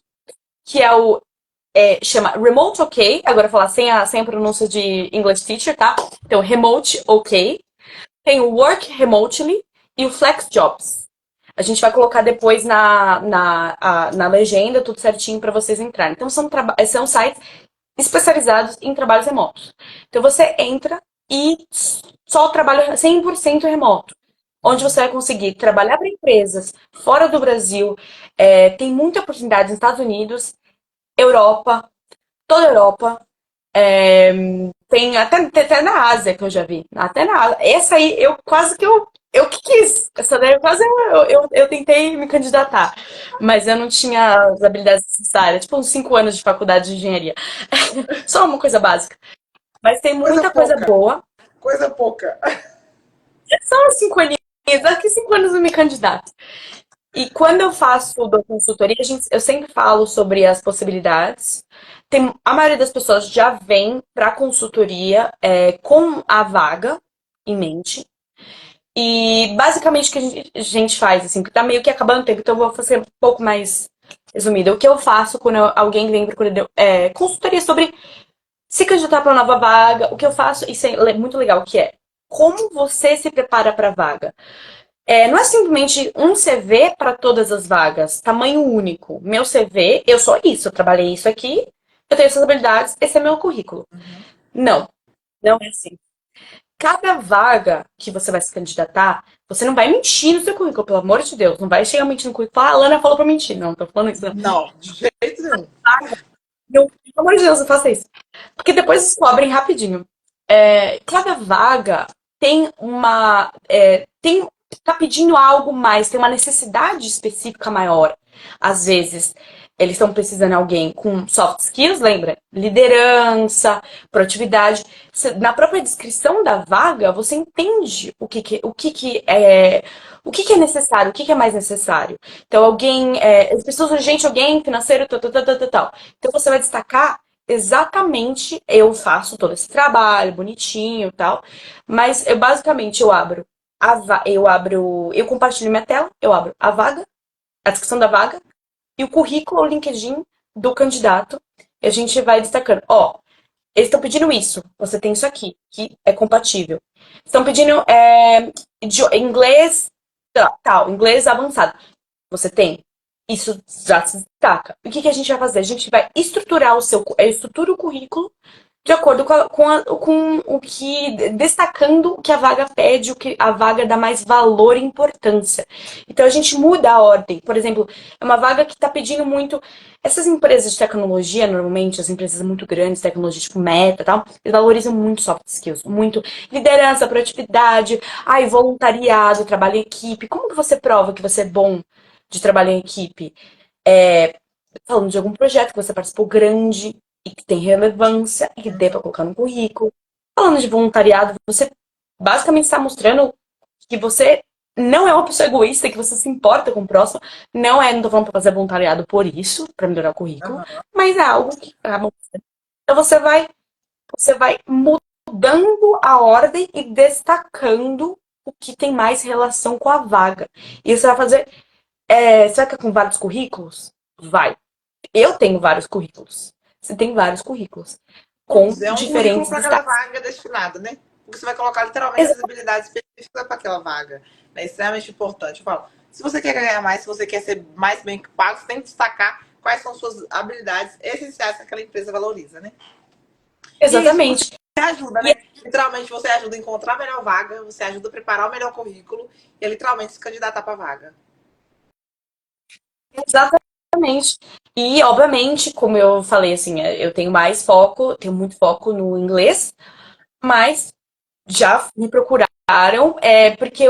que chama Remote OK, agora eu vou falar sem a pronúncia de English Teacher, tá? Então, Remote OK, tem o Work Remotely e o Flex Jobs. A gente vai colocar depois na legenda, tudo certinho para vocês entrarem. Então, são sites especializados em trabalhos remotos. Então, você entra e só trabalha 100% remoto. Onde você vai conseguir trabalhar para empresas fora do Brasil. Tem muita oportunidade nos Estados Unidos, Europa, toda a Europa. Tem até na Ásia que eu já vi. Até na Ásia. Essa aí, eu quase que eu que quis. Essa daí quase eu tentei me candidatar. Mas eu não tinha as habilidades necessárias. Tipo, uns 5 anos de faculdade de engenharia. Só uma coisa básica. Mas tem Coisa muita coisa pouca, boa. coisa pouca. Só uns 5 aninhos. Daqui 5 anos eu me candidato. E quando eu faço da consultoria, eu sempre falo sobre as possibilidades. A maioria das pessoas já vem para a consultoria com a vaga em mente. E basicamente o que a gente faz, assim, porque tá meio que acabando o tempo, então eu vou fazer um pouco mais resumida. O que eu faço quando alguém vem procurar consultoria sobre se candidatar para uma nova vaga, o que eu faço, isso é muito legal, que é como você se prepara para a vaga. Não é simplesmente um CV para todas as vagas, tamanho único. Meu CV, eu sou isso, eu trabalhei isso aqui, eu tenho essas habilidades, esse é meu currículo. Não, não é assim. Cada vaga que você vai se candidatar, você não vai mentir no seu currículo, pelo amor de Deus. Não vai chegar mentindo no currículo e falar, a Lana falou pra mentir. Não, tô falando isso. Não, de jeito nenhum. Não, pelo amor de Deus, não faça isso. Porque depois descobrem rapidinho. Cada vaga tem tá pedindo algo mais, tem uma necessidade específica maior. Às vezes, eles estão precisando de alguém com soft skills, lembra? Liderança, proatividade. Na própria descrição da vaga, você entende o que é necessário, o que é mais necessário. Então, as pessoas urgente, alguém financeiro, tal, tal, tal, tal, tal. Então, você vai destacar exatamente, eu faço todo esse trabalho bonitinho e tal, mas basicamente eu compartilho minha tela, eu abro a vaga, a descrição da vaga e o currículo ou LinkedIn do candidato. E a gente vai destacando, eles estão pedindo isso, você tem isso aqui, que é compatível. Estão pedindo inglês, tal, inglês avançado. Você tem. Isso já se destaca. O que a gente vai fazer? A gente vai estruturar estrutura o currículo de acordo com o que, destacando o que a vaga pede, o que a vaga dá mais valor e importância. Então a gente muda a ordem. Por exemplo, é uma vaga que está pedindo muito. Essas empresas de tecnologia, normalmente, as empresas muito grandes, tecnologia tipo Meta e tal, eles valorizam muito soft skills, muito liderança, proatividade, voluntariado, trabalho em equipe. Como que você prova que você é bom de trabalhar em equipe? Falando de algum projeto que você participou grande e que tem relevância e que dê para colocar no currículo. Falando de voluntariado, você basicamente está mostrando que você não é uma pessoa egoísta, que você se importa com o próximo. Não tô falando para fazer voluntariado por isso, para melhorar o currículo, mas é algo que acaba. Então você vai mudando a ordem e destacando o que tem mais relação com a vaga. E você vai fazer. Será que é com vários currículos? Vai. Eu tenho vários currículos. Você tem vários currículos. Com É um currículo diferentes para cada destaques. vaga destinada, né? Porque você vai colocar literalmente as habilidades específicas para aquela vaga. É extremamente importante. Eu falo, se você quer ganhar mais, se você quer ser mais bem pago, você tem que destacar quais são suas habilidades essenciais que aquela empresa valoriza, né? Exatamente. E você ajuda, né? Literalmente você ajuda a encontrar a melhor vaga, você ajuda a preparar o melhor currículo e literalmente se candidatar para a vaga. Exatamente. E, obviamente, como eu falei, assim, eu tenho tenho muito foco no inglês, mas já me procuraram, porque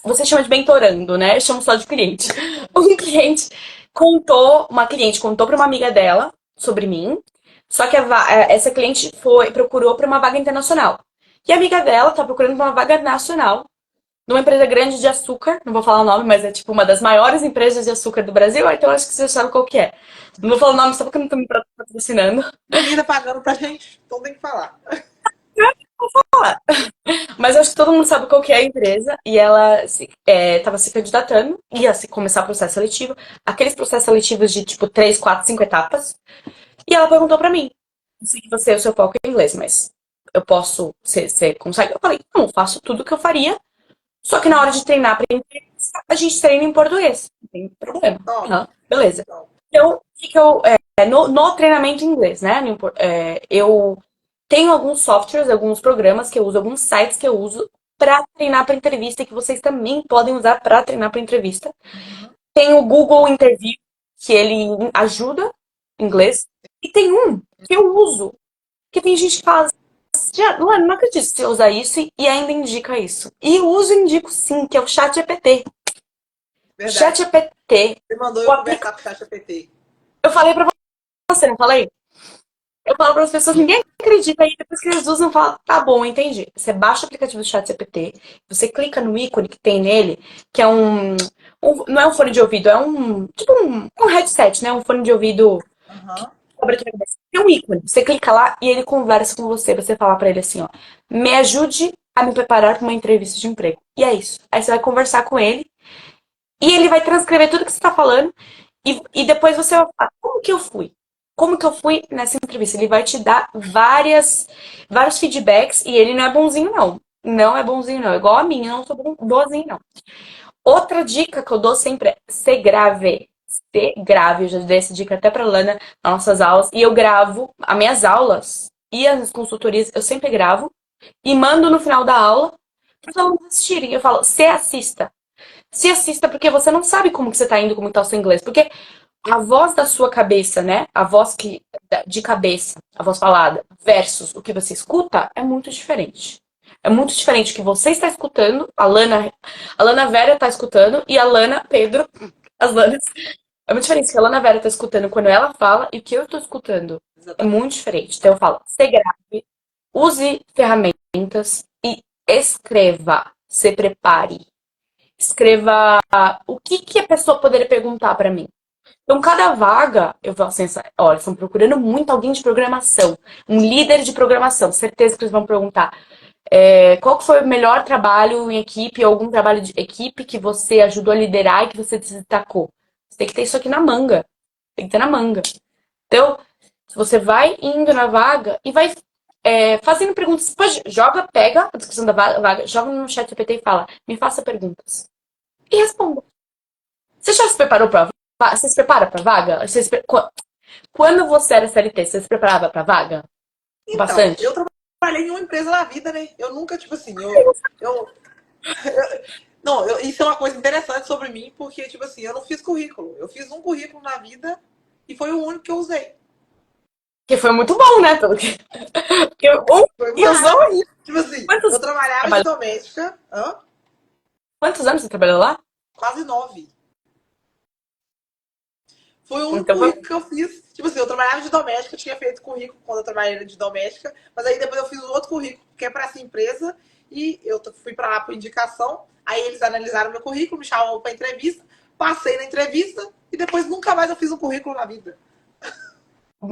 você chama de mentorando, né? Eu chamo só de cliente. Uma cliente contou para uma amiga dela sobre mim, só que essa cliente procurou para uma vaga internacional. E a amiga dela tá procurando pra uma vaga nacional numa empresa grande de açúcar, não vou falar o nome, mas é tipo uma das maiores empresas de açúcar do Brasil, então acho que você sabe qual que é. Não vou falar o nome só porque não estão me patrocinando. Ninguém tá pagando pra gente, então tem que falar. Mas acho que todo mundo sabe qual que é a empresa. E ela estava se candidatando, ia começar o processo seletivo. Aqueles processos seletivos de tipo 3, 4, 5 etapas. E ela perguntou pra mim: eu sei que você, o seu foco é inglês, mas eu posso. Você consegue? Eu falei: não, eu faço tudo o que eu faria. Só que na hora de treinar pra entrevista, a gente treina em português. Não tem problema. Top, Beleza. top. Então, o que que eu. No treinamento em inglês, né? Eu tenho alguns softwares, alguns programas que eu uso, alguns sites que eu uso para treinar para entrevista, que vocês também podem usar para treinar para entrevista. Uhum. Tem o Google Interview, que ele ajuda em inglês. E tem um que eu uso, que tem gente que fala assim, Luana, não acredito que você usa isso e ainda indica isso. E eu uso e indico sim, que é o ChatGPT. Verdade. ChatGPT, Você mandou o eu aplica... conversar com o ChatGPT. eu falei pra você, não falei? Eu falo para as pessoas, ninguém acredita, aí depois que eles usam, fala, tá bom, entendi. Você baixa o aplicativo do ChatGPT, você clica no ícone que tem nele, que é não é um fone de ouvido, é um headset, né? Um fone de ouvido Aham. cobre a tua cabeça. Tem um ícone, você clica lá e ele conversa com você, você fala para ele assim, ó, me ajude a me preparar para uma entrevista de emprego. E é isso. Aí você vai conversar com ele e ele vai transcrever tudo que você tá falando e depois você vai falar, como que eu fui? Como que eu fui nessa entrevista? Ele vai te dar vários feedbacks e ele não é bonzinho, não. Não é bonzinho, não. Igual a mim, eu não sou boazinho, não. Outra dica que eu dou sempre é ser grave. Ser grave. Eu já dei essa dica até pra Lana nas nossas aulas. E eu gravo as minhas aulas e as consultorias, eu sempre gravo e mando no final da aula para os alunos assistirem. Eu falo, se assista. Se assista porque você não sabe como que você tá indo, como tá o seu inglês. Porque a voz da sua cabeça, né? A voz de cabeça, a voz falada, versus o que você escuta, é muito diferente. É muito diferente o que você está escutando, a Lana Vera está escutando e a Lana Pedro, as Lanas. É muito diferente o que a Lana Vera está escutando quando ela fala e o que eu estou escutando. É Exatamente. muito diferente. Então eu falo, se grave, use ferramentas e escreva. Se prepare. Escreva o que a pessoa poderia perguntar para mim. Então, cada vaga, eu falo assim, olha, estão procurando muito alguém de programação, um líder de programação. Certeza que eles vão perguntar qual que foi o melhor trabalho em equipe, ou algum trabalho de equipe que você ajudou a liderar e que você se destacou. Você tem que ter isso aqui na manga. Tem que ter na manga. Então, se você vai indo na vaga e vai fazendo perguntas, pode, pega a descrição da vaga, joga no chat GPT e fala, me faça perguntas. E responda. Você já se preparou para você se prepara para vaga? Quando você era CLT, você se preparava para vaga? Então, Bastante? eu trabalhei em uma empresa na vida, né? Eu nunca, tipo assim, eu não, isso é uma coisa interessante sobre mim, porque, tipo assim, eu não fiz currículo. Eu fiz um currículo na vida e foi o único que eu usei. Que foi muito bom, né? Porque Foi e usou massa. aí. Tipo assim, Quantos, eu trabalhava de trabalhou- doméstica, quantos anos você trabalhou lá? quase 9. Foi o único Então foi. currículo que eu fiz. Tipo assim, eu trabalhava de doméstica, tinha feito currículo quando eu trabalhei de doméstica, mas aí depois eu fiz um outro currículo que é para essa empresa e eu fui para lá por indicação. Aí eles analisaram meu currículo, me chamaram para entrevista, passei na entrevista e depois nunca mais eu fiz um currículo na vida. Mas,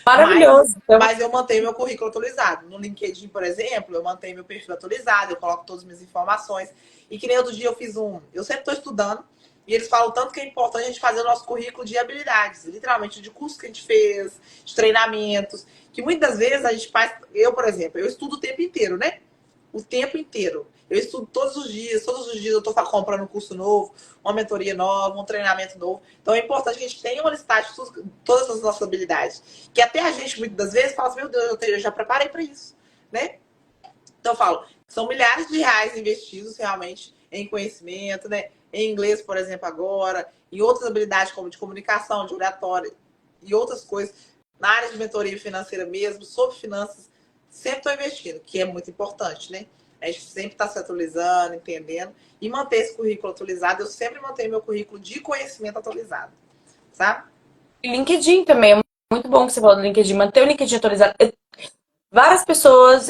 Maravilhoso. Então, mas eu mantenho meu currículo atualizado. No LinkedIn, por exemplo, eu mantenho meu perfil atualizado, eu coloco todas as minhas informações. E que nem outro dia eu fiz um. Eu sempre estou estudando, e eles falam tanto que é importante a gente fazer o nosso currículo de habilidades, literalmente, de cursos que a gente fez, de treinamentos, que muitas vezes a gente faz. Eu, por exemplo, eu estudo o tempo inteiro, né? O tempo inteiro. Eu estudo todos os dias eu estou comprando um curso novo, uma mentoria nova, um treinamento novo. Então é importante que a gente tenha uma listagem de todas as nossas habilidades. Que até a gente, muitas das vezes, fala assim, meu Deus, eu já preparei para isso, né? Então eu falo, são milhares de reais investidos realmente em conhecimento, né? Em inglês, por exemplo, agora, em outras habilidades como de comunicação, de oratória e outras coisas, na área de mentoria financeira mesmo, sobre finanças, sempre estou investindo, que é muito importante, né? A gente sempre está se atualizando, entendendo, e manter esse currículo atualizado. Eu sempre mantenho meu currículo de conhecimento atualizado, sabe? LinkedIn também é muito bom que você falou do LinkedIn. Manter o LinkedIn atualizado. Várias pessoas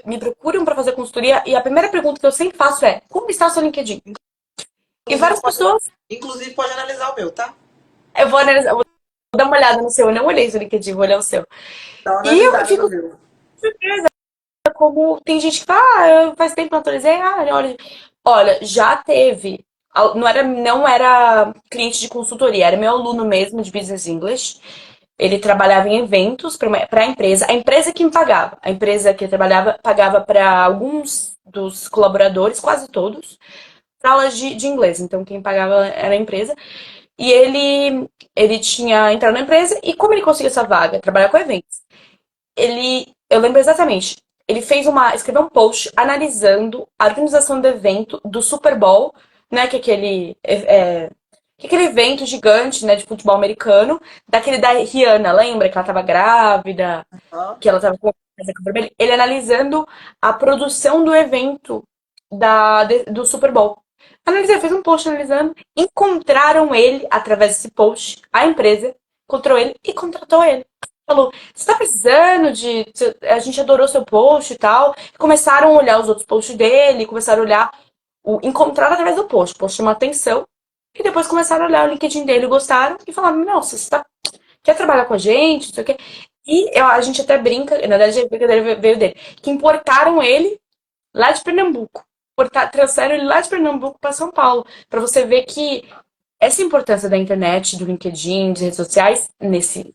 me procuram para fazer consultoria e a primeira pergunta que eu sempre faço é: como está o seu LinkedIn? E Inclusive várias pode, pessoas, inclusive pode analisar o meu, tá? eu vou analisar, vou dar uma olhada no seu, eu não olhei o seu LinkedIn, vou olhar o seu. Dá uma E eu analisada no fico meu. surpresa como tem gente que fala, faz tempo que eu atualizei, olha, olha, já teve, não era cliente de consultoria, era meu aluno mesmo de Business English. Ele trabalhava em eventos para a empresa que me pagava. A empresa que eu trabalhava pagava para alguns dos colaboradores, quase todos, aulas de inglês. Então, quem pagava era a empresa. E ele tinha entrado na empresa e como ele conseguiu essa vaga? Trabalhar com eventos. Eu lembro exatamente, escreveu um post analisando a organização do evento do Super Bowl, né, que é aquele evento gigante, né, de futebol americano, daquele da Rihanna, lembra que ela tava grávida, Aham. que ela tava com a casaca vermelha? Ele analisando a produção do evento do Super Bowl. Analisei, fez um post analisando, encontraram ele através desse post, a empresa encontrou ele e contratou ele. Falou, você tá precisando de. A gente adorou seu post e tal. E começaram a olhar os outros posts dele, começaram a olhar. Encontraram através do post. O post chamou atenção. E depois começaram a olhar o LinkedIn dele, gostaram e falaram: Nossa, quer trabalhar com a gente? Não sei o quê. E a gente até brinca, na verdade a brincadeira veio dele, que importaram ele lá de Pernambuco. Trouxeram ele lá de Pernambuco para São Paulo. Para você ver que essa importância da internet, do LinkedIn, das redes sociais, nesse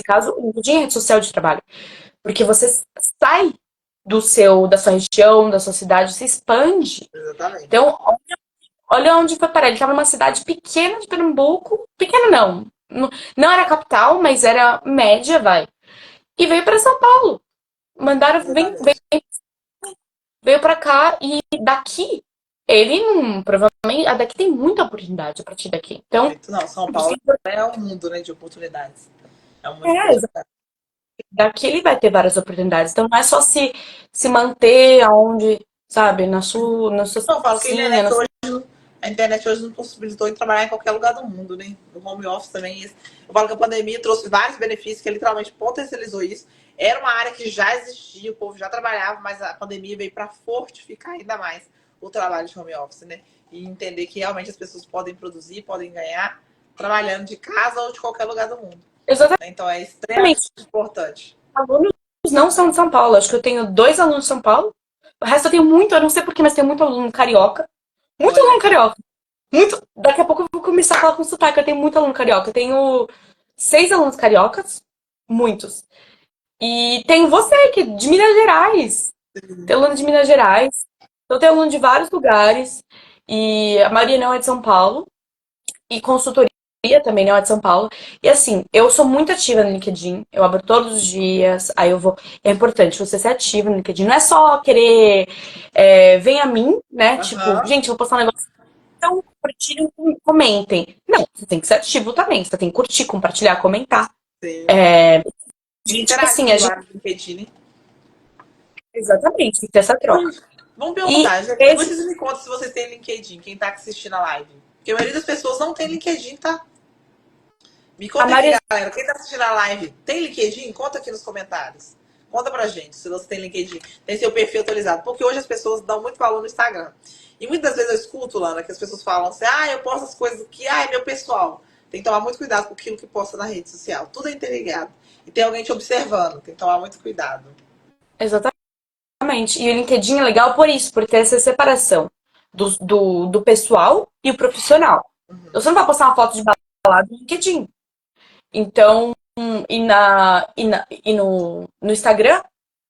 caso, o LinkedIn é rede social de trabalho. Porque você sai da sua região, da sua cidade, se expande. Exatamente. Então, olha onde foi parar. Ele estava numa cidade pequena de Pernambuco. Pequena não. Não era capital, mas era média, vai. E veio para São Paulo. Mandaram, Exatamente. veio para cá e daqui ele não, provavelmente, daqui tem muita oportunidade a partir daqui. Então, Muito não. São por isso Paulo que é um mundo, né, de oportunidades. É um mundo de é, oportunidades. daqui ele vai ter várias oportunidades. Então não é só se manter aonde, sabe, na sua Então, eu falo que cidadezinha, na sua... a internet hoje nos possibilitou de trabalhar em qualquer lugar do mundo, né? No home office também. Eu falo que a pandemia trouxe vários benefícios, que literalmente potencializou isso. Era uma área que já existia, o povo já trabalhava, mas a pandemia veio para fortificar ainda mais o trabalho de home office, né? E entender que realmente as pessoas podem produzir, podem ganhar trabalhando de casa ou de qualquer lugar do mundo. Então é extremamente Exatamente. importante. Alunos não são de São Paulo. Acho que eu tenho 2 alunos de São Paulo. O resto eu tenho muito, eu não sei porquê, mas tenho muito aluno carioca. Muito Olha, aluno carioca. Muito. Daqui a pouco eu vou começar a falar com sotaque. Eu tenho muito aluno carioca. Eu tenho 6 alunos cariocas. Muitos. E tem você, que de Minas Gerais. Tem aluno de Minas Gerais. Então tem aluno de vários lugares. E a maioria não é de São Paulo. E consultoria também não é de São Paulo. E assim, eu sou muito ativa no LinkedIn. Eu abro todos os dias. Aí eu vou. É importante você ser ativa no LinkedIn. Não é só querer. Vem a mim, né? Tipo, aham, gente, eu vou postar um negócio. Então, compartilhem, comentem. Não, você tem que ser ativo também. Você tem que curtir, compartilhar, comentar. sim. E Tipo assim, a interagir gente. lá no LinkedIn. Exatamente, tem que ter essa troca. Mas, vamos E perguntar, depois esse, vocês me contam se vocês têm LinkedIn, quem tá assistindo a live. Porque a maioria das pessoas não tem LinkedIn, tá? Me a conta aqui, maioria. galera, quem tá assistindo a live tem LinkedIn? Conta aqui nos comentários. Conta pra gente se você tem LinkedIn, tem seu perfil atualizado. Porque hoje as pessoas dão muito valor no Instagram. E muitas vezes eu escuto, Lana, que as pessoas falam assim, eu posto as coisas que, é meu pessoal. Tem que tomar muito cuidado com aquilo que posta na rede social. Tudo é interligado. E tem alguém te observando, tem que tomar muito cuidado. Exatamente. E o LinkedIn é legal por isso, por ter essa separação do pessoal e o profissional. Você não vai postar uma foto de balada no LinkedIn. Então, no Instagram,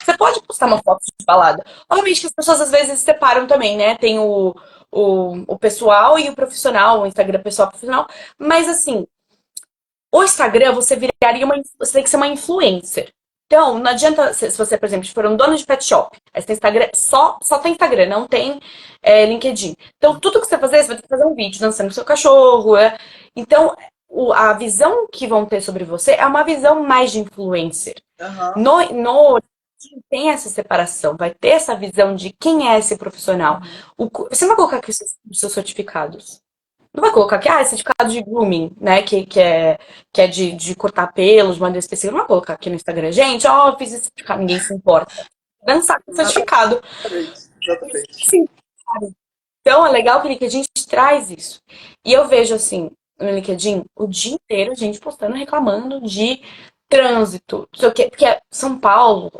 você pode postar uma foto de balada. Obviamente que as pessoas às vezes separam também, né? Tem o pessoal e o profissional, o Instagram pessoal e profissional. Mas assim, o Instagram você viraria você tem que ser uma influencer. Então, não adianta se você, por exemplo, for um dono de pet shop, aí você tem Instagram, só tem Instagram, não tem LinkedIn. Então, tudo que você fazer, você vai ter que fazer um vídeo dançando com seu cachorro. Então, a visão que vão ter sobre você é uma visão mais de influencer. Aham. No tem essa separação, vai ter essa visão de quem é esse profissional. Você não vai colocar aqui os seus certificados. Não vai colocar que, é certificado de grooming, né? Que é de cortar pelos, de maneira específica. Não vai colocar aqui no Instagram. Gente, ó, fiz esse certificado, ninguém se importa. Dançar com certificado. Exatamente, exatamente. Sim. Então, é legal que o LinkedIn traz isso. E eu vejo, assim, no LinkedIn, o dia inteiro, gente postando, reclamando de trânsito. Não sei o quê. Porque São Paulo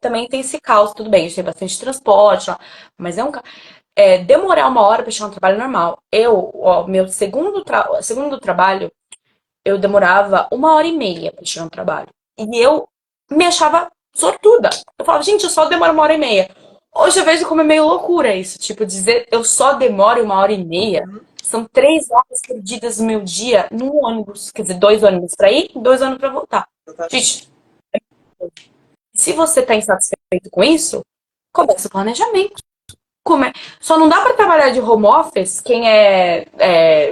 também tem esse caos, tudo bem, a gente tem bastante transporte, ó, mas demorar uma hora para chegar no trabalho normal. Meu segundo trabalho, eu demorava 1 hora e meia para chegar no trabalho. E eu me achava sortuda. Eu falava, gente, eu só demoro 1 hora e meia. Hoje eu vejo como é meio loucura isso. Tipo, dizer eu só demoro 1 hora e meia. Uhum, São 3 horas perdidas no meu dia num ônibus. Quer dizer, 2 ônibus para ir, 2 ônibus para voltar. exatamente. Gente, se você tá insatisfeito com isso, começa o planejamento. Só não dá para trabalhar de home office quem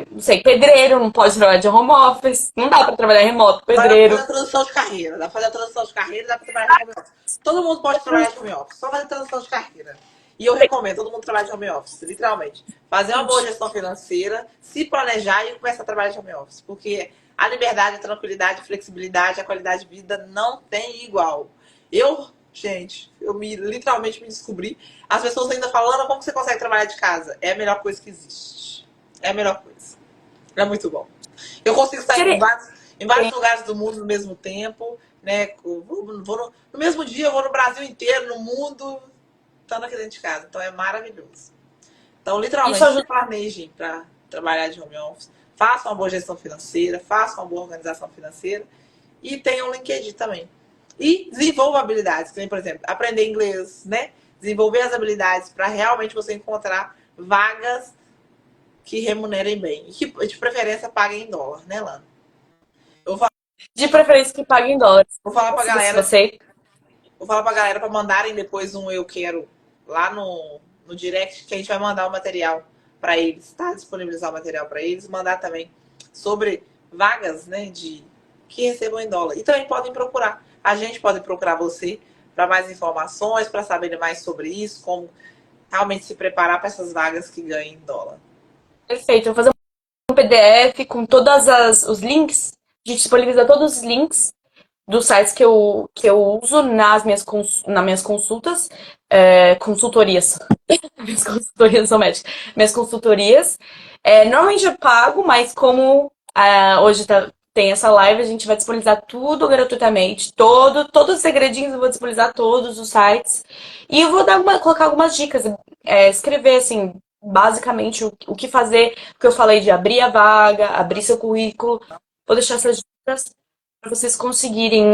não sei, pedreiro não pode trabalhar de home office, não dá para trabalhar remoto, Dá pra fazer pedreiro. a transição de carreira. Dá pra fazer a transição de carreira, dá pra trabalhar de home office. Todo mundo pode trabalhar de home office. Só fazer a transição de carreira. E eu recomendo todo mundo trabalhar de home office, literalmente. Fazer uma boa gestão financeira, se planejar e começar a trabalhar de home office. Porque a liberdade, a tranquilidade, a flexibilidade, a qualidade de vida não tem igual. Gente, literalmente me descobri. As pessoas ainda falando como você consegue trabalhar de casa. É a melhor coisa que existe. É a melhor coisa. É muito bom. Eu consigo sair em vários lugares do mundo no mesmo tempo, né? No mesmo dia, eu vou no Brasil inteiro, no mundo, estando aqui dentro de casa. Então é maravilhoso. Então, Isso literalmente, se ajuda. planejem para trabalhar de home office, façam uma boa gestão financeira, façam uma boa organização financeira e tenham um LinkedIn também. E desenvolvam habilidades, como, por exemplo, aprender inglês, né? Desenvolver as habilidades para realmente você encontrar vagas que remunerem bem. E que, de preferência, paguem em dólar, né, Lana? Eu vou De preferência que pague em dólares. vou falar pra Se galera, você. vou falar pra galera pra mandarem depois um eu quero lá no direct, que a gente vai mandar o material pra eles, tá? Disponibilizar o material pra eles, mandar também sobre vagas, né, de que recebam em dólar. E também podem procurar. A gente pode procurar você para mais informações, para saber mais sobre isso, como realmente se preparar para essas vagas que ganhem em dólar. Perfeito. Eu vou fazer um PDF com todos os links. A gente disponibiliza todos os links dos sites que eu uso nas minhas consultas, consultorias. Minhas consultorias são médicas. Minhas consultorias. Normalmente eu pago, mas como hoje tem essa live, a gente vai disponibilizar tudo gratuitamente. Todos os segredinhos eu vou disponibilizar todos os sites. E eu vou colocar algumas dicas. Escrever, assim, basicamente o que fazer. Porque eu falei de abrir a vaga, abrir seu currículo. Vou deixar essas dicas para vocês conseguirem,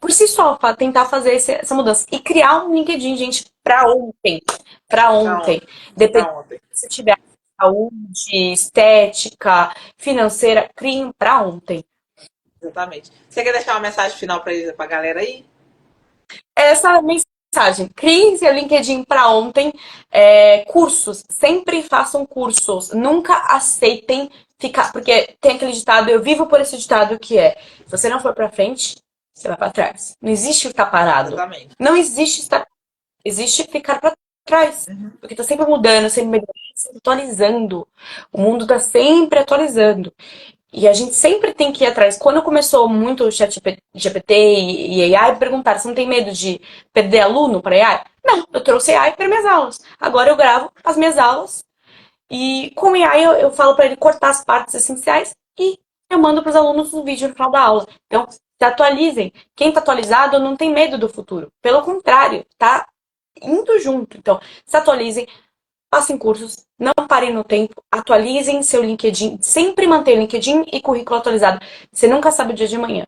por si só, tentar fazer essa mudança. E criar um LinkedIn, gente, para ontem. Para Para ontem. ontem. Dependendo Para ontem. se tiver saúde, estética, financeira, criem para ontem. Exatamente. Você quer deixar uma mensagem final para a galera aí? Essa mensagem. Criem seu LinkedIn para ontem. Cursos. Sempre façam cursos. Nunca aceitem ficar. Porque tem aquele ditado, eu vivo por esse ditado que se você não for para frente, você vai para trás. Não existe ficar parado. Exatamente. Não existe estar. Existe ficar para trás. Uhum. Porque tá sempre mudando, sempre melhorando, sempre atualizando. O mundo tá sempre atualizando. E a gente sempre tem que ir atrás. Quando começou muito o chat GPT e AI, perguntaram, você não tem medo de perder aluno para AI? Não, eu trouxe AI para minhas aulas. Agora eu gravo as minhas aulas e com AI eu falo para ele cortar as partes essenciais e eu mando para os alunos no vídeo no final da aula. Então, se atualizem. Quem está atualizado não tem medo do futuro. Pelo contrário, tá indo junto. Então, se atualizem, passem cursos, não parem no tempo, atualizem seu LinkedIn, sempre mantenha o LinkedIn e currículo atualizado. Você nunca sabe o dia de amanhã.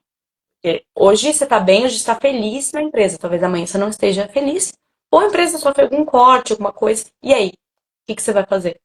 Porque hoje você está bem, hoje está feliz na empresa. Talvez amanhã você não esteja feliz, ou a empresa sofre algum corte, alguma coisa. E aí? O que você vai fazer?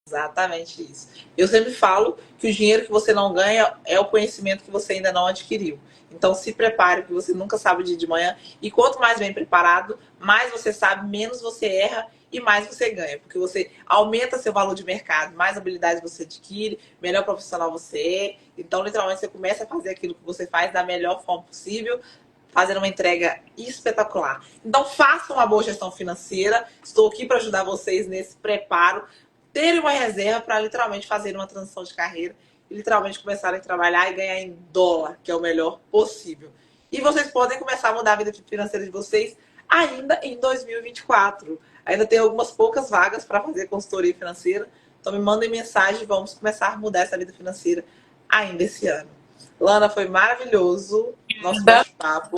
Exatamente isso. Eu sempre falo que o dinheiro que você não ganha é o conhecimento que você ainda não adquiriu. Então se prepare, porque você nunca sabe o dia de manhã. E quanto mais bem preparado, mais você sabe, menos você erra e mais você ganha. Porque você aumenta seu valor de mercado, mais habilidades você adquire, melhor profissional você é. Então, literalmente, você começa a fazer aquilo que você faz da melhor forma possível, fazendo uma entrega espetacular. Então, faça uma boa gestão financeira. Estou aqui para ajudar vocês nesse preparo. terem uma reserva para literalmente fazer uma transição de carreira e literalmente começarem a trabalhar e ganhar em dólar, que é o melhor possível. E vocês podem começar a mudar a vida financeira de vocês ainda em 2024. Ainda tem algumas poucas vagas para fazer consultoria financeira. Então me mandem mensagem, vamos começar a mudar essa vida financeira ainda esse ano. Lana, foi maravilhoso nosso bate-papo.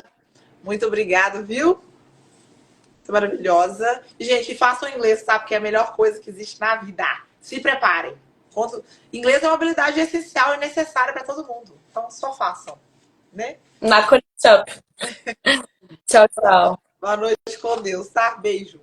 Muito obrigada, viu? Maravilhosa. E, gente, façam inglês, tá? Porque é a melhor coisa que existe na vida. Se preparem. Inglês é uma habilidade essencial e necessária para todo mundo. Então, só façam, né? Na Connect Up. Tchau, tchau. Boa noite com Deus, tá? Beijo.